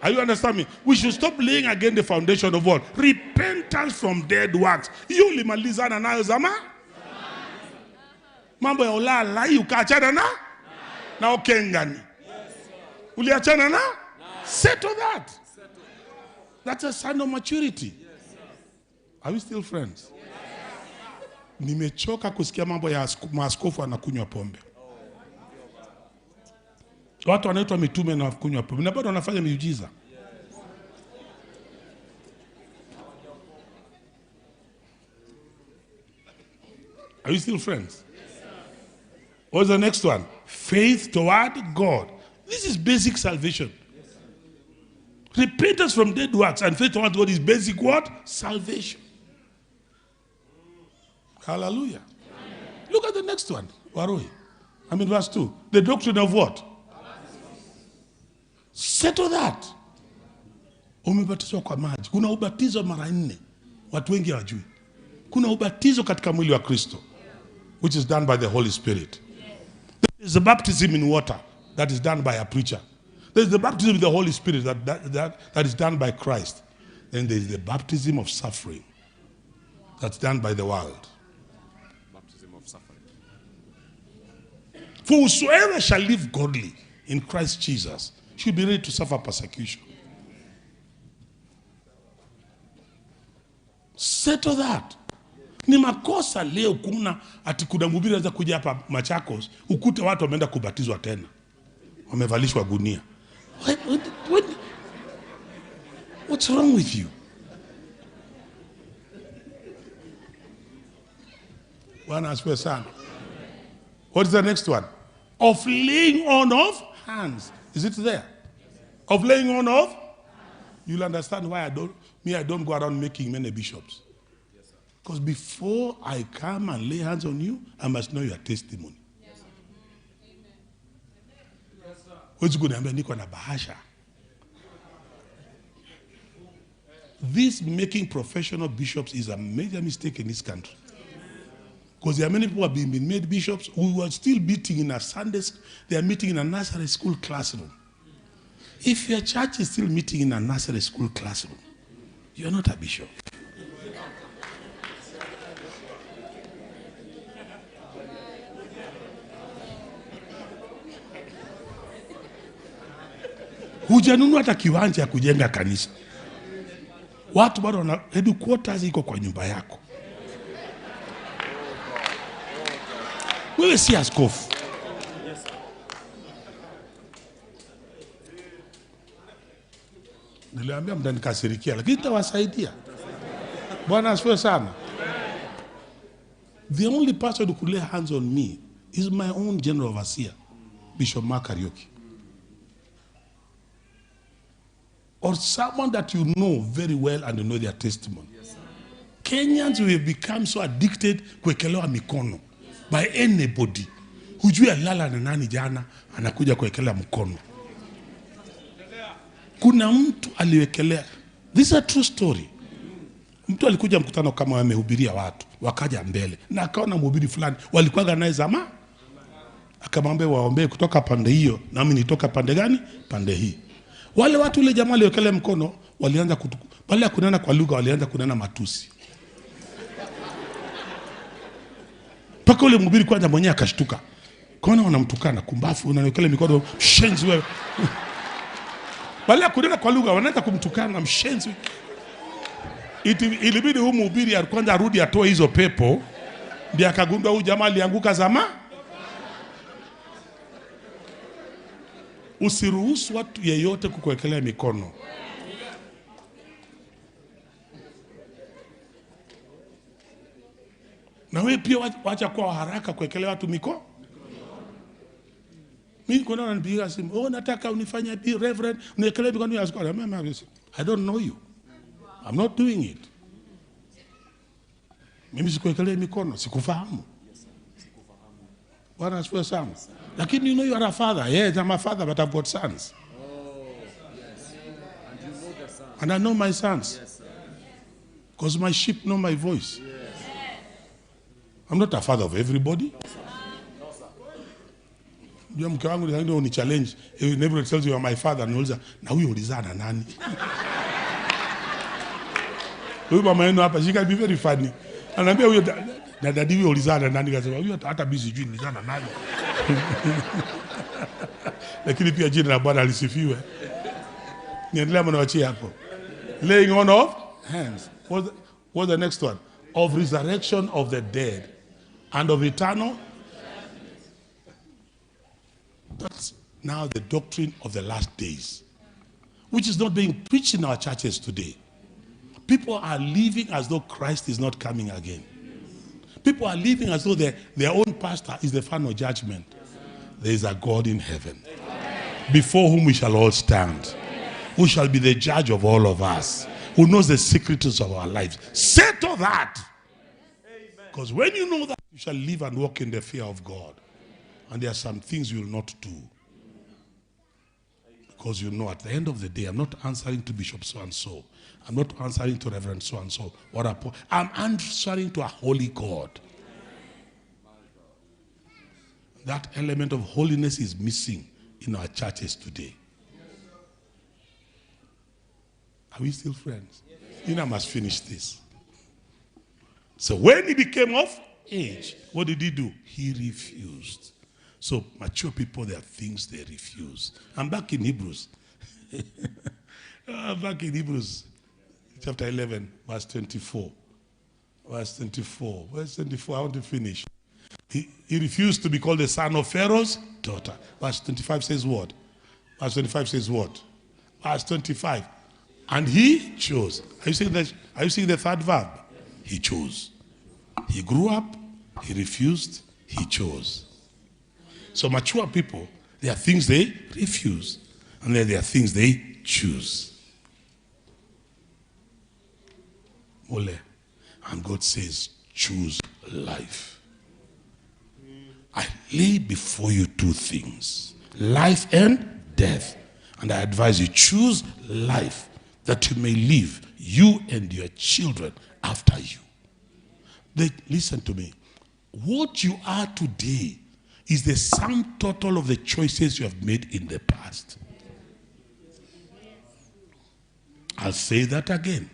Are you understand me? We should stop laying again the foundation of what? Repentance from dead works. You limalizana nayo zama? Mambo ya ulala, ukaachana na okengani. Uliachana na? Settle that. That's a sign of maturity. Are we still friends? Nimechoka kusikia mambo ya maaskofu anakunywa pombe. Watu wanaitwa mitume na kunywa pombe na bado wanafanya miujiza. Are you still friends? What's the next one? Faith toward God. This is basic salvation. Repentance from dead works and faith toward God is basic what? Salvation. Hallelujah. Amen. Look at the next one. Waroi. Verse 2. The doctrine of what? Settle that. Umebatizwa kwa maji. Kuna ubatizo mara 4. Watu wengi hawajui. Kuna ubatizo katika mwili wa Kristo, which is done by the Holy Spirit. There is a baptism in water that is done by a preacher. There is the baptism in the Holy Spirit that is done by Christ. Then there is the baptism of suffering that's done by the world. For whosoever shall live godly in Christ Jesus should be ready to suffer persecution. Settle that. Ni makosa leo kuna ati kuna mhubiri anaweza kuja hapa Machakos ukute watu wameenda kubatizwa tena. Wamevalishwa gunia. What's wrong with you? Bwana asifiwe sana. What is the next one? Of laying on of hands. Is it there? Of laying on of? You'll understand why I don't go around making many bishops. Because before I come and lay hands on you, I must know your testimony. What's good? Niko na bahasha. This making professional bishops is a major mistake in this country. Because there are many people who have been made bishops who are still meeting in a Sunday school. They are meeting in a nursery school classroom. If your church is still meeting in a nursery school classroom, you are not a bishop. Hujanunua hata kiwanja ya kujenga kanisa. Watu bado wana headquarters iko kwa nyumba yako. Wewe si askofu. Niliambia mtanikasirikia lakini nitawasaidia. Bwana asifiwe sana. The only person who could lay hands on me is my own general overseer, Bishop Mark Kariuki. Or someone that you know very well and you know their testimony. Yes, Kenyans will become so addicted kuwekelewa mikono by anybody. Hujui alala na nani jana anakuja kuwekelea mkono. Kuna mtu aliwekelea. This is a true story. Mtu alikuja mkutano kama amehubiria watu, wakaja mbele na akaona mhubiri fulani walikuwa naye zama, akamwambia waombe kutoka pande hiyo na mimi nitoka pande gani? Pande hii. Wale watu ile jamaa aliwekelea mkono walianza baada ya kunena kwa lugha walianza kunena matusi. Paka ule mhubiri kwanza mwenyewe akashtuka. Kaona wanamtukana, kumbafu unawekelea mikono, mshenzi wewe. Baada ya kunena kwa lugha wanaanza kumtukana, mshenzi. Ilibidi huyu mhubiri kwanza arudi atoe hizo pepo, ndiye akagundua huyu jamaa alianguka zama. Usiruhusu watu yeyote kukuwekelea mikono. Na wewe pia wacha kwa haraka kuwekelea watu mikono. Mimi kuna wananipigia simu, "Oh, nataka unifanye be reverend, uniekelee mikono ya askofu." I don't know you. I'm not doing it. Mimi sikuwekelee mikono, sikufahamu. Bwana asifiwe sana. Lakini you know you are a father. Yes, I'm a father, but I've got sons. Oh, yes. And you know the son. And I know my sons. Yes, sir. Because my sheep know my voice. Yes. I'm not a father of everybody. No, sir. No, sir. Ndio mke wangu ndio ni challenge. Everybody tells you are my father, nauliza na huyo ulizaa na nani? Huyu mama yenu hapa, she can be very funny. Anaambia huyo na dadi huyo ulizaa na nani? Kasema huyo hata mimi sijui nilizaa na nani. Lakini pia jina la Bwana alisifiwe. Niendelea mnawachia hapo. Laying on of hands. What's the next one? Of resurrection of the dead and of eternal. That's now the doctrine of the last days, which is not being preached in our churches today. People are living as though Christ is not coming again. People are living as though their own pastor is the final judgment. There is a God in heaven, before whom we shall all stand, who shall be the judge of all of us, who knows the secrets of our lives. Settle that. Because when you know that, you shall live and walk in the fear of God. And there are some things you will not do. Because you know at the end of the day, I'm not answering to Bishop so-and-so. I'm not answering to Reverend so-and-so. I'm answering to a holy God. That element of holiness is missing in our churches today. Are we still friends? You know, I must finish this. So when he became of age, what did he do? He refused. So mature people, there are things they refuse. I'm back in Hebrews. Back in Hebrews, chapter 11, verse 24. Verse 24. Verse 24, I want to finish. He refused to be called the son of Pharaoh's daughter. Verse 25 says what? Verse 25 says what? Verse 25. And he chose. Are you seeing the third verb? He chose. He grew up, he refused, he chose. So mature people, there are things they refuse, and then there are things they choose. Ole. And God says, choose life. I lay before you two things, life and death. And I advise you, choose life, that you may live, you and your children after you. Listen to me. What you are today is the sum total of the choices you have made in the past. I'll say that again.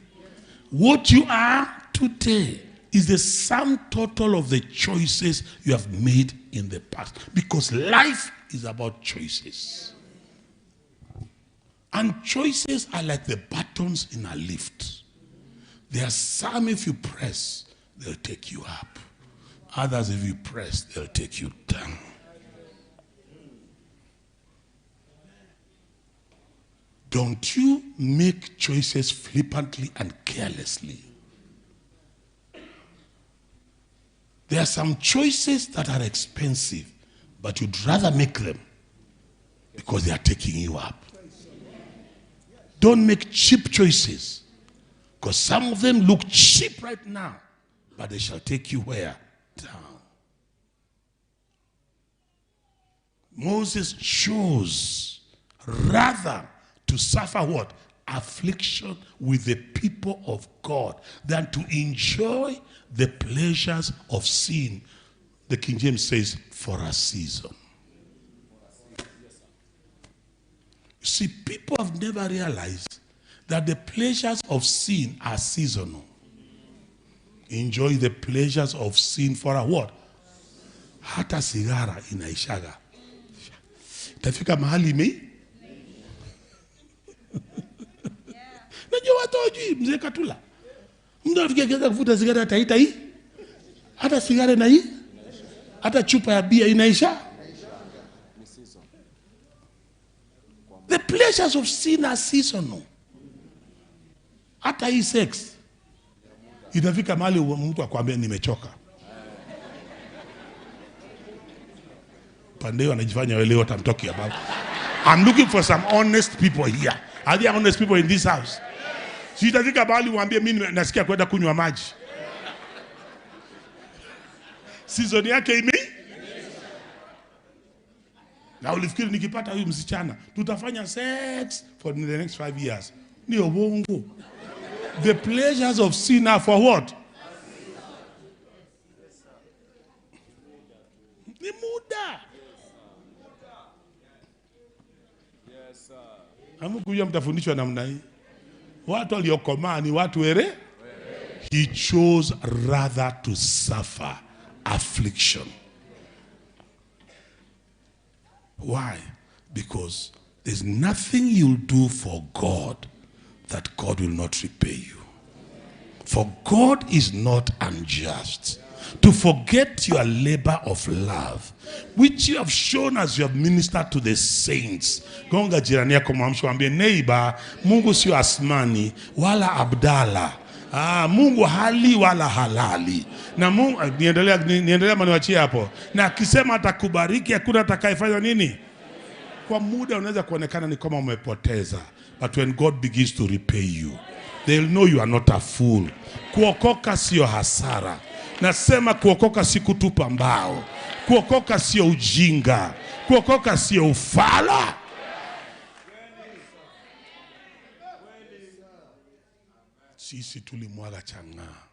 What you are today is the sum total of the choices you have made in the past. Because life is about choices. And choices are like the buttons in a lift. There are some, if you press, they'll take you up. Others, if you press, they'll take you down. Don't you make choices flippantly and carelessly. There are some choices that are expensive, but you'd rather make them because they are taking you up. Don't make cheap choices, because some of them look cheap right now, but they shall take you where? Down. Moses chose rather to suffer what? Affliction with the people of God than to enjoy the pleasures of sin. The King James says, for a season. You see, people have never realized that the pleasures of sin are seasonal. Enjoy the pleasures of sin for a what? Hata sigara inaishaga. Tafika mahali mei? Najua watu hawajui mzee Katula. Mtu anafikia kuvuta sigara hata hii. Hata sigara na hii. Hata chupa ya bia inaisha. The pleasures of sin are seasonal. Hata hii sex. Itafika mahali mtu akwambia nimechoka. Pandeo anajifanya wele what I'm talking about. I'm looking for some honest people here. Are there honest people in this house? Sitafika bali uambie mimi nasikia kwenda kunywa maji. Season yake ime? Na ulifikiri nikipata huyu msichana tutafanya sex for the next 5 years. Ni uongo. The pleasures of sin are for what? Ni muda. Yes, sir. Hamkuja mtafundishwa namna hii. Watu waliokomaa ni watu were. He chose rather to suffer affliction. Why? Because there's nothing you'll do for God that God will not repay you. For God is not unjust to forget your labor of love, which you have shown as you have ministered to the saints. Gonga jirani yako mwambie, neighbor, Mungu sio Asmani wala Abdalla. Mungu hali wala halali. Na Mungu niendelea maniwachie hapo. Na akisema atakubariki hakuna atakayefanya nini? Kwa muda unaweza kuonekana ni kama umepoteza, but when God begins to repay you, they'll know you are not a fool. Kuokoka sio hasara. Nasema kuokoka si kutupa mbao. Kuokoka sio ujinga. Kuokoka sio ufala. Sisi tulimwaga chang'aa.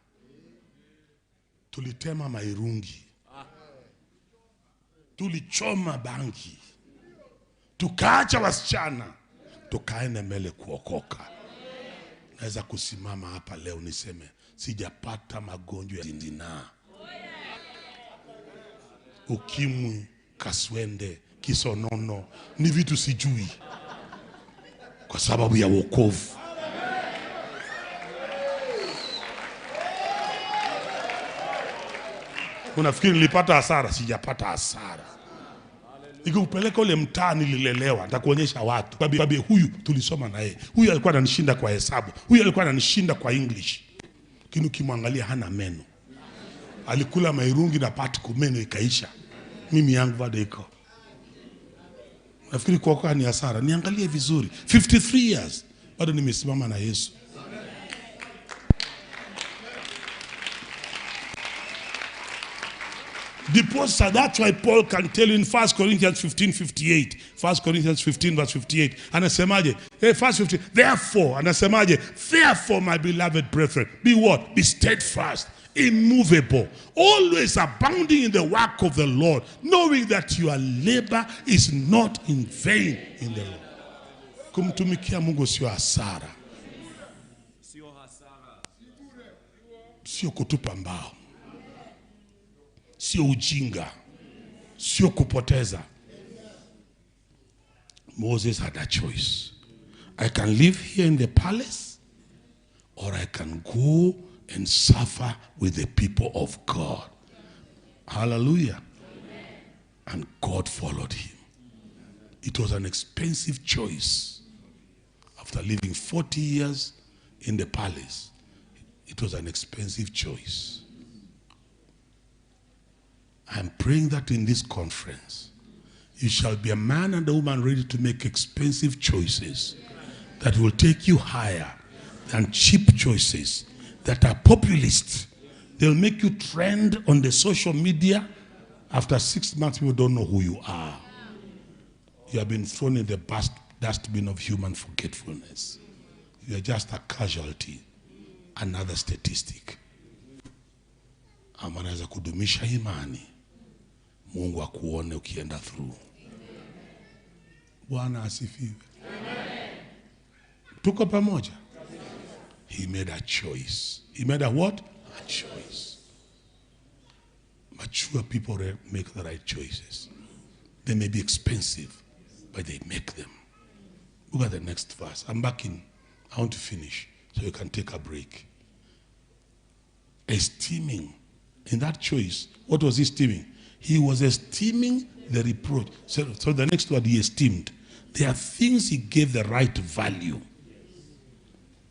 Tulitema mairungi. Tulichoma bangi. Tukaacha wasichana. Tukaenda mbele kuokoka. Naweza kusimama hapa leo niseme sijapata magonjwa ya zinaa. Ukimwi, kaswende, kisonono ni vitu sijui. Kwa sababu ya wokovu. Unafikiri nilipata hasara? Sijapata hasara. Nikikupeleka ule mtaa nililelewa, nitakuonyesha watu. Babi huyu tulisoma na yeye. Huyu alikuwa ananishinda kwa hesabu. Huyu alikuwa ananishinda kwa English. Lakini ukimwangalia hana meno. Alikula mairungi na patiko, meno ikaisha. Mimi yangu bado iko. Nafikiri kuokoka ni hasara. Niangalie vizuri. 53 years bado nimesimama na Yesu. That's why Paul can tell you in 1 Corinthians 15:58. 1 Corinthians 15 verse 58. Anasemaje? Verse 50. Therefore, anasemaje? Therefore, my beloved brethren, be what? Be steadfast, immovable, always abounding in the work of the Lord, knowing that your labor is not in vain in the Lord. Kumtumikia Mungu sio hasara. Sio kutupa mbao. Sio ujinga. Sio kupoteza. Moses had a choice. I can live here in the palace, or I can go and suffer with the people of God. Hallelujah. And God followed him. It was an expensive choice. After living 40 years in the palace, it was an expensive choice. I'm praying that in this conference, you shall be a man and a woman ready to make expensive choices that will take you higher than cheap choices that are populist. They'll make you trend on the social media. After 6 months, people don't know who you are. You have been thrown in the dustbin of human forgetfulness. You are just a casualty, another statistic. Amanaweza kudumisha imani. Mungu akuone ukienda through. Bwana asifiwe. Tuko pamoja. He made a choice. He made a what? A choice. Mature people make the right choices. They may be expensive, but they make them. Look at the next verse. I'm back in. I want to finish so you can take a break. Esteeming. In that choice, what was he esteeming? He was esteeming the reproach. So the next word, he esteemed. There are things he gave the right value.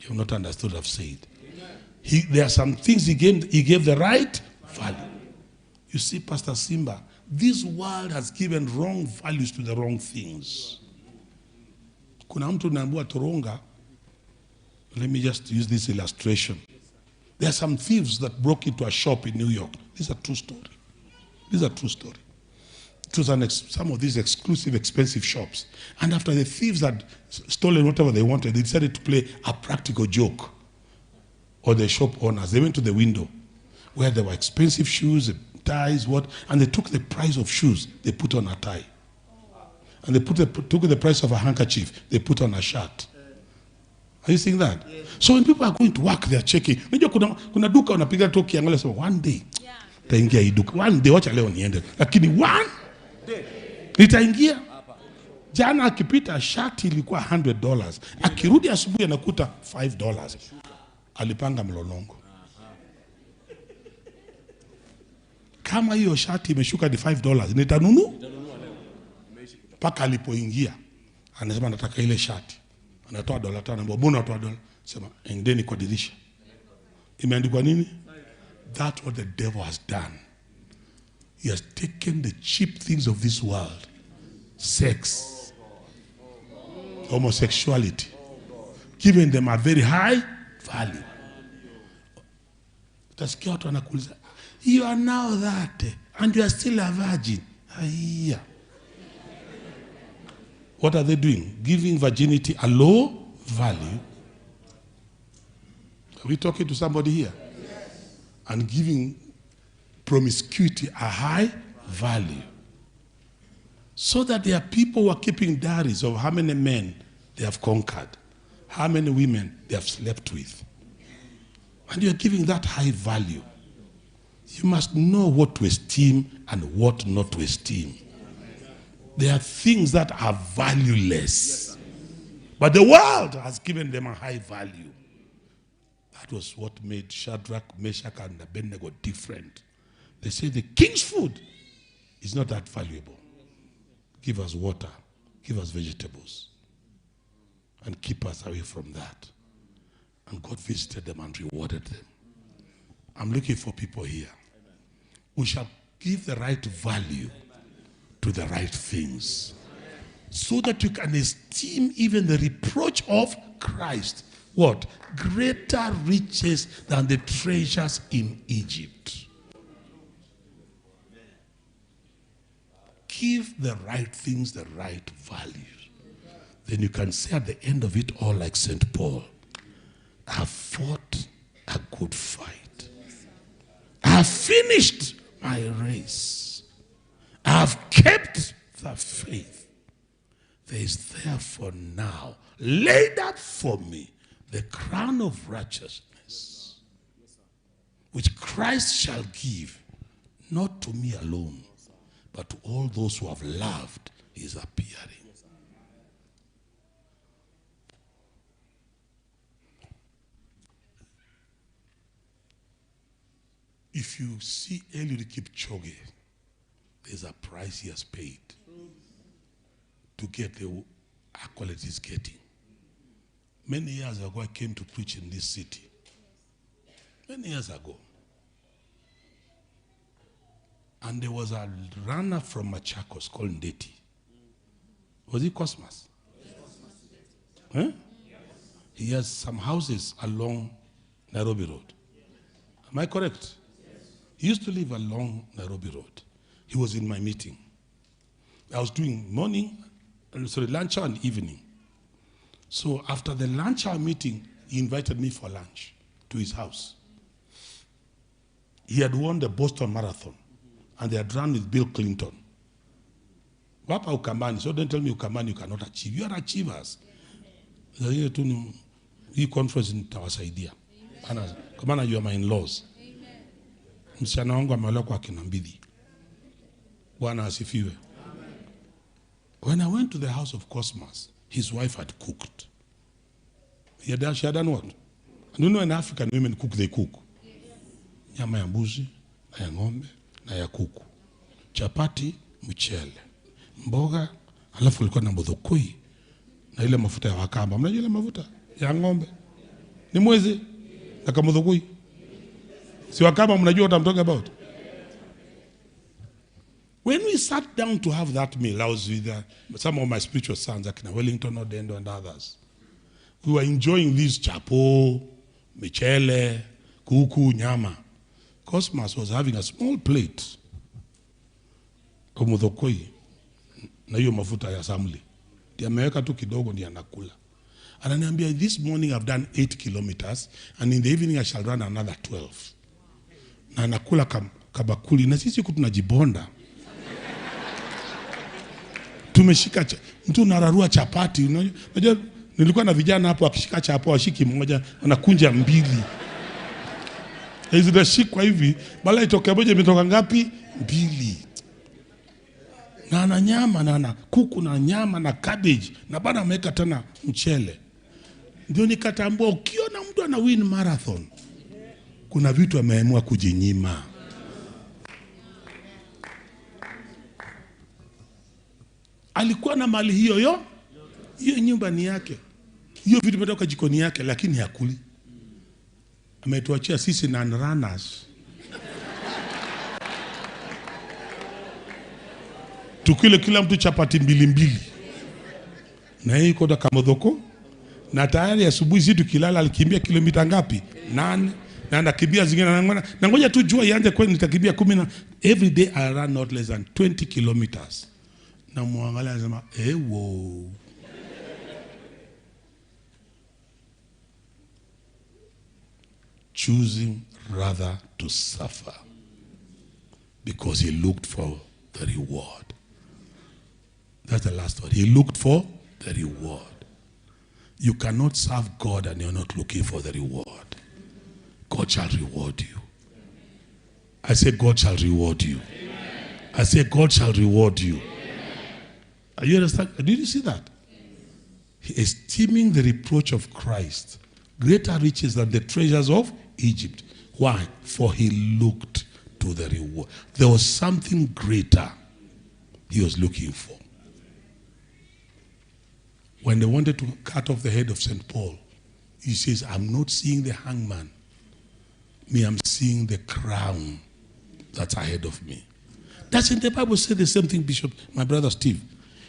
You have not understood what I've said. There are some things he gave the right value. You see, Pastor Simba, This world has given wrong values to the wrong things. Kuna mtu naambiwa Toronga. Let me just use this illustration. There are some thieves that broke into a shop in New York. This is a true story. This is a true story. It was some of these exclusive, expensive shops. And after the thieves had stolen whatever they wanted, they decided to play a practical joke on the shop owners. They went to the window where there were expensive shoes, ties, and they took the price of shoes, they put on a tie. And they took the price of a handkerchief, they put on a shirt. Are you seeing that? Yes. So when people are going to work, they are checking. Kuna duka unapiga toki angalia so one day. Taingia hii duka. One day wacha leo niende. Lakini one day nitaingia. Jana akipita shati ilikuwa $100. Akirudi asubuhi anakuta $5. Alipanga mlolongo. Kama hiyo shati imeshuka ni $5, nitanunua. Paka alipoingia anasema nataka ile shati. Anatoa $5, anamwambia mbona unatoa $1? Sema endeni kwa dirisha. Imeandikwa nini? That's what the devil has done. He has taken the cheap things of this world. Sex, homosexuality, giving them a very high value. Utasikia watu wanakuuliza, you are now that and you are still a virgin. Aiya. What are they doing? Giving virginity a low value. Are we talking to somebody here? Yes. And giving promiscuity a high value. So that there are people who are keeping diaries of how many men they have conquered, how many women they have slept with. And you are giving that high value. You must know what to esteem and what not to esteem. There are things that are valueless. But the world has given them a high value. That was what made Shadrach, Meshach, and Abednego different. They say the king's food is not that valuable. Give us water, give us vegetables, and keep us away from that. And God visited them and rewarded them. I'm looking for people here. We shall give the right value to the right things, so that you can esteem even the reproach of Christ. What? Greater riches than the treasures in Egypt. Give the right things the right values. Then you can say at the end of it all like St. Paul, I have fought a good fight. I have finished my race. I have kept the faith. There is therefore now laid up for me the crown of righteousness, which Christ shall give, not to me alone, but to all those who have loved his appearing. If you see Eliud Kipchoge, there's a price he has paid to get the accolades he's getting. Many years ago, I came to preach in this city. Many years ago. And there was a runner from Machakos called Ndeti. Was he Cosmas? Huh? He has some houses along Nairobi Road. Am I correct? He used to live along Nairobi Road. He was in my meeting. I was doing morning, lunch hour and evening. So after the lunch hour meeting, he invited me for lunch to his house. He had won the Boston Marathon, and they had run with Bill Clinton. Wapa Ukambani, so don't tell me Ukambani you cannot achieve. You are achievers. Hii conference nitawasaidia. Kwa maana you are my in-laws. Msichana wangu ameolewa kwa kina Mbidhi. Bwana asifiwe. When I went to the house of Cosmas, his wife had cooked. She had done what? And you know, in African women cook, they cook. Nyama ya mbuzi, na ya ng'ombe, na ya kuku. Chapati, mchele. Mboga, alafu kulikuwa na modhokoi. Na ile mafuta ya wakamba. Mnajua ile mafuta ya ng'ombe? Ni mwezi na kama modhokoi. Si wakamba mnajua what I'm talking about? When we sat down to have that meal, I was with some of my spiritual sons, like Wellington, Odendo, and others. We were enjoying this chapo, michele, kuku, nyama. Cosmas was having a small plate. Omudhokoi. Na hiyo mafuta ya samli. Ameweka tu kidogo ndiye anakula. Ananiambia, this morning I've done 8 kilometers and in the evening I shall run another 12. Na anakula kabakuli na sisi tunajibonda. Tumeshika mtu nararua chapati. Unajua nilikuwa na vijana hapo akishika chapo ashiki moja anakunja mbili. Hizi zinashikwa hivi, bala itoke moja imetoka ngapi? Mbili. Na ana nyama na ana kuku na nyama na cabbage na bado ameweka tena mchele. Ndio nikatambua ukiona mtu ana win marathon kuna vitu ameamua kujinyima. Alikuwa na mali hiyo nyumba ni yake. Hiyo vitu vimetoka jikoni yake lakini hakuli. Ametuachia sisi na runners. Tukile kila mtu chapati mbili. Na yeye yuko kama dhoko. Na tayari asubuhi sisi tukilala alikimbia kilomita ngapi? 8. Na anakimbia zingine na ngoja tu jua ianze kwenda nitakimbia 10 every day I run not less than 20 kilometers. Na muangalia anasema ewo. Choosing rather to suffer because he looked for the reward. That's the last one. He looked for the reward. You cannot serve God and you're not looking for the reward. God shall reward you. I say God shall reward you. I say God shall reward you. Are you understand? Did you see that? Esteeming the reproach of Christ greater riches than the treasures of Egypt. Why? For he looked to the reward. There was something greater he was looking for. When they wanted to cut off the head of St. Paul, he says, I'm not seeing the hangman. Me, I'm seeing the crown that's ahead of me. Doesn't the Bible say the same thing, Bishop, my brother Steve?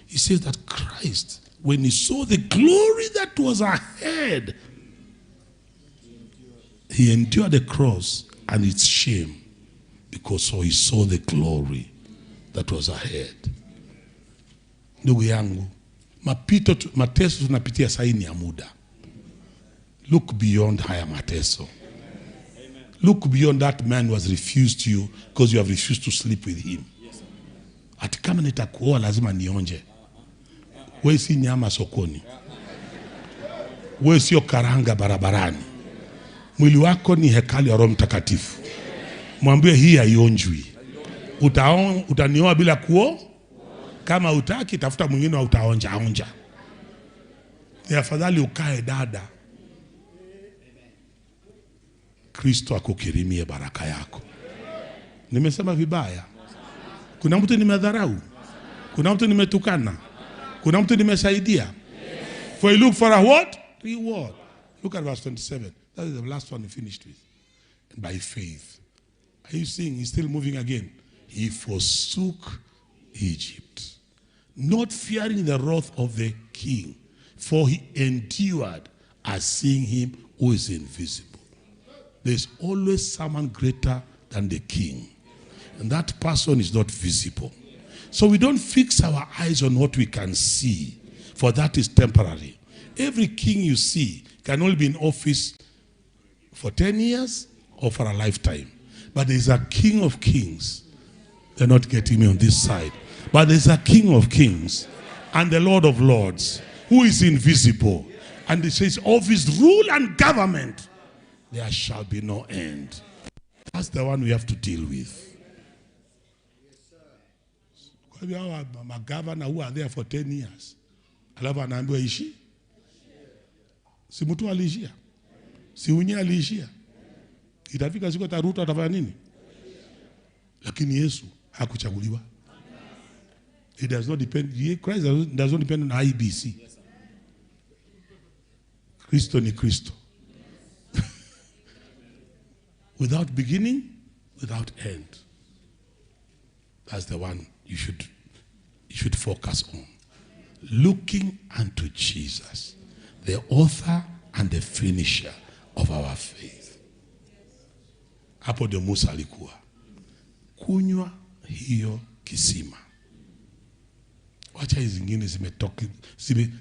He says that Christ, when he saw the glory that was ahead, he endured the cross and its shame because he saw the glory that was ahead. Ndugu yangu, mateso tunapitia saini ya muda. Look beyond haya mateso. Look beyond that man who has refused you because you have refused to sleep with him. Ati kama nitakuoa lazima nionje. Wewe si nyama sokoni. Wewe sio karanga barabarani. Mwili wako ni hekalu ya Roho Mtakatifu. Mwambie hii haionjwi. Utanioa bila kuo? Kama utaki tafuta mwingine wa utaonja. Ni afadhali ukae dada. Kristo akukirimie baraka yako. Nimesema vibaya? Kuna mtu nimedharau? Kuna mtu nimetukana? Kuna mtu nimesaidia? For you look for a what? Reward. Look at verse 27. That is the last one he finished with. And by faith. Are you seeing? He's still moving again. He forsook Egypt, not fearing the wrath of the king, for he endured as seeing him who is invisible. There's always someone greater than the king. And that person is not visible. So we don't fix our eyes on what we can see, for that is temporary. Every king you see can only be in office for 10 years or for a lifetime. But there's a King of Kings. They're not getting me on this side. But there's a King of Kings and the Lord of Lords who is invisible. And it says, of his rule and government, there shall be no end. That's the one we have to deal with. Kwa hivyo hawa magavana who are there for 10 years. Alafu anaambiwa ishi. Si mtu aliishia. Si unye aliishia. Itafika siku ataruta atafanya nini? Lakini Yesu hakuchaguliwa. It does not depend. Christ does not depend on IBC. Kristo ni Kristo. Without beginning, without end. That's the one you should focus on. Looking unto Jesus, the author and the finisher of our faith. Hapo ndio Musa alikuwa. Kunywa hiyo kisima. Wacha hizi zingine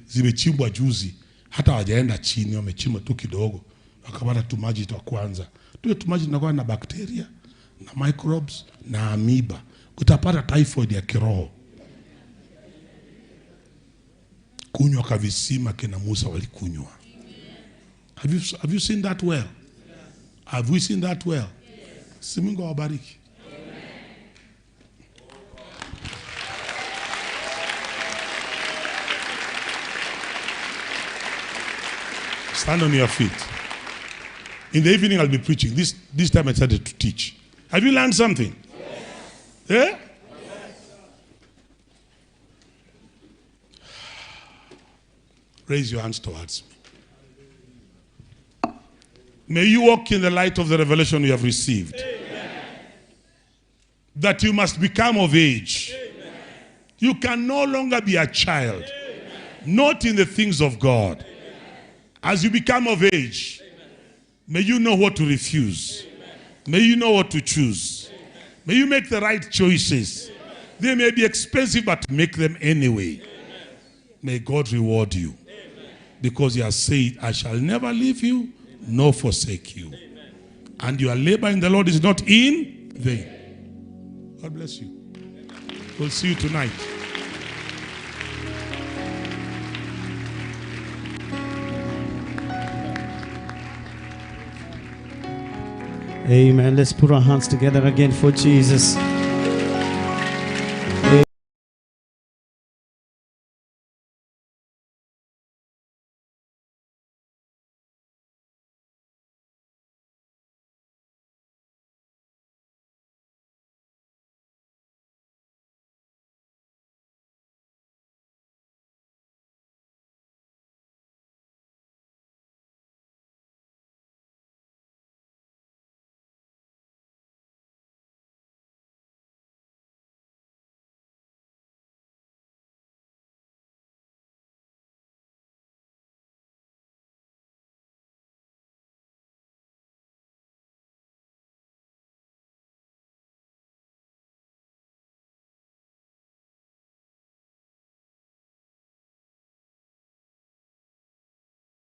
zimechimbwa juzi, hata hawajaenda chini, wamechimba tu kidogo, wakapata tumaji tu kwanza. Tuwe tumaji tunakuwa na bakteria, na microbes, na amoeba. Utapata typhoid ya kiroho. Kunywa kavisima kina Musa walikunywa. Have you seen that well? Have we seen that well? Si Mungu awabariki. Stand on your feet. In the evening I'll be preaching. This time I started to teach. Have you learned something? Yes. Yeah? Raise your hands towards me. May you walk in the light of the revelation you have received. Amen. That you must become of age. Amen. You can no longer be a child. Amen. Not in the things of God. Amen. As you become of age, amen, may you know what to refuse. Amen. May you know what to choose. Amen. May you make the right choices. Amen. They may be expensive, but make them anyway. Amen. May God reward you. Because he has said, I shall never leave you, nor forsake you. Amen. And your labor in the Lord is not in vain. God bless you. We'll see you tonight. Amen. Let's put our hands together again for Jesus.